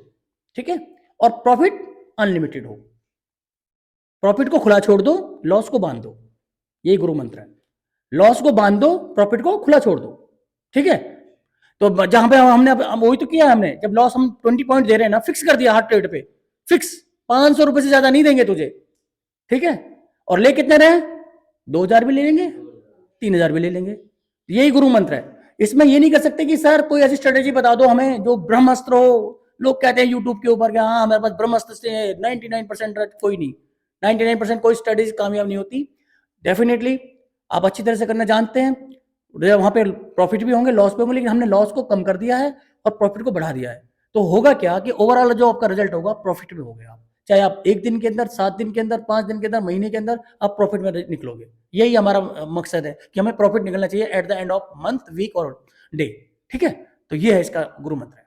ठीक है, और प्रॉफिट अनलिमिटेड हो। प्रॉफिट को खुला छोड़ दो, लॉस को बांध दो, यही गुरु मंत्र है। लॉस को बांध दो, प्रॉफिट को खुला छोड़ दो। ठीक है, तो जहां पे हमने वही तो किया, हमने जब लॉस हम 20 पॉइंट दे रहे हैं ना, फिक्स कर दिया हर ट्रेड पे, फिक्स 500 रुपए से ज्यादा नहीं देंगे तुझे। ठीक है, और ले कितने रहे? 2,000 भी ले लेंगे, 3,000 भी ले लेंगे, यही गुरु मंत्र है। इसमें ये नहीं कर सकते कि सर कोई ऐसी स्ट्रेटेजी बता दो हमें जो ब्रह्मास्त्र हो। लोग कहते हैं यूट्यूब के ऊपर कि हाँ हमारे पास ब्रह्मास्त्र से 99% कोई नहीं, 99% कोई स्ट्रेटेजी कामयाब नहीं होती। डेफिनेटली आप अच्छी तरह से करना जानते हैं, वहां पे प्रॉफिट भी होंगे, लॉस भी होंगे, लेकिन हमने लॉस को कम कर दिया है और प्रॉफिट को बढ़ा दिया है। तो होगा क्या कि ओवरऑल जो आपका रिजल्ट होगा प्रॉफिट में हो गया। चाहे आप 1 दिन के अंदर, 7 दिन के अंदर, 5 दिन के अंदर, महीने के अंदर आप प्रॉफिट में निकलोगे। यही हमारा मकसद है कि हमें प्रॉफिट निकलना चाहिए at the end of month, week और डे। ठीक है, तो ये है इसका गुरु मंत्र है।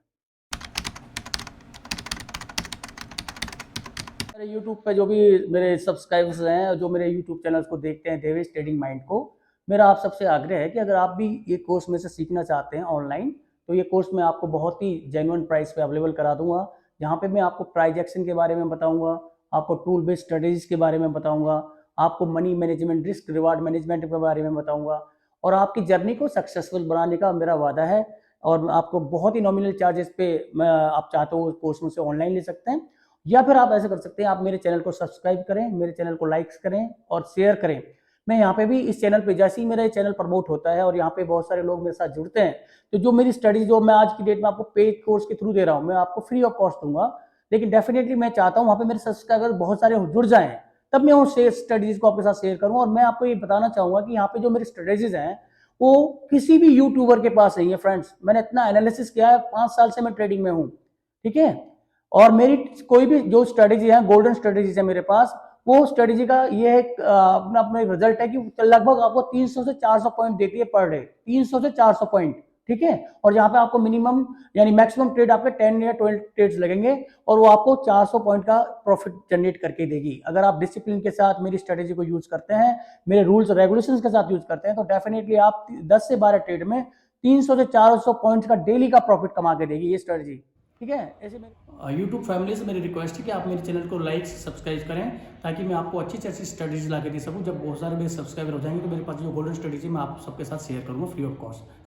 मेरे यूट्यूब पे जो भी मेरे सब्सक्राइबर्स हैं, जो मेरे यूट्यूब चैनल को देखते हैं, देवेश ट्रेडिंग माइंड को, मेरा आप सबसे आग्रह है कि अगर आप भी ये कोर्स में से सीखना चाहते हैं ऑनलाइन, तो ये कोर्स मैं आपको बहुत ही जेन्युइन प्राइस पे अवेलेबल करा दूंगा, जहाँ पे मैं आपको प्राइस एक्शन के बारे में बताऊंगा, आपको टूल बेस्ड स्ट्रेटेजीज के बारे में बताऊंगा, आपको money management, risk reward management के बारे में बताऊंगा, और आपकी जर्नी को सक्सेसफुल बनाने का मेरा वादा है। और आपको बहुत ही नॉमिनल चार्जेस पे आप चाहते हो कोर्स में से ऑनलाइन ले सकते हैं, या फिर आप ऐसे कर सकते हैं, आप मेरे चैनल को सब्सक्राइब करें, मेरे चैनल को लाइक्स करें और शेयर करें। मैं यहाँ पे भी इस चैनल पे, जैसे ही मेरा चैनल प्रमोट होता है और यहाँ पे बहुत सारे लोग मेरे साथ जुड़ते हैं, तो जो मेरी स्टडी जो मैं आज की डेट में आपको पेड कोर्स के थ्रू दे रहा हूँ, मैं आपको फ्री ऑफ कॉस्ट दूंगा। लेकिन डेफिनेटली मैं चाहता हूँ वहाँ पे मेरे सब्सक्राइबर बहुत सारे जुड़ जाएं, तब मैं उन स्टडीज को आपके साथ शेयर करूँ। और मैं आपको ये बताना चाहूँगा कि यहाँ पे जो मेरी स्ट्रेटेजीज हैं वो किसी भी यूट्यूबर के पास नहीं है फ्रेंड्स। मैंने इतना एनालिसिस किया है, 5 साल से मैं ट्रेडिंग में हूँ। ठीक है, और मेरी कोई भी जो स्ट्रेटेजी है, गोल्डन स्ट्रेटेजीज है मेरे पास, वो स्ट्रेटेजी का ये है अपना अपना रिजल्ट है कि लगभग आपको 300 से 400 पॉइंट देती है पर डे, 300 से 400 पॉइंट। ठीक है, और जहां पे आपको मिनिमम यानी मैक्सिमम ट्रेड आपके 10 या 12 ट्रेड्स लगेंगे और वो आपको 400 पॉइंट का प्रॉफिट जनरेट करके देगी। अगर आप डिसिप्लिन के साथ मेरी स्ट्रेटेजी को यूज करते हैं, मेरे रूल्स और रेगुलेशंस के साथ यूज करते हैं, तो डेफिनेटली आप 10 से 12 ट्रेड में 300 से 400 पॉइंट्स का डेली का प्रॉफिट कमा के देगी ये स्ट्रेटेजी। ठीक है, ऐसे मेरे यूट्यूब फैमिली से मेरी रिक्वेस्ट है कि आप मेरे चैनल को लाइक सब्सक्राइब करें, ताकि मैं आपको अच्छी से अच्छी स्ट्रेटेजी ला के दे सकूं। जब बहुत सारे मेरे सब्सक्राइबर हो जाएंगे तो मेरे पास जो गोल्डन स्ट्रेटेजी मैं आप सबके साथ शेयर करूंगा फ्री ऑफ कॉस्ट।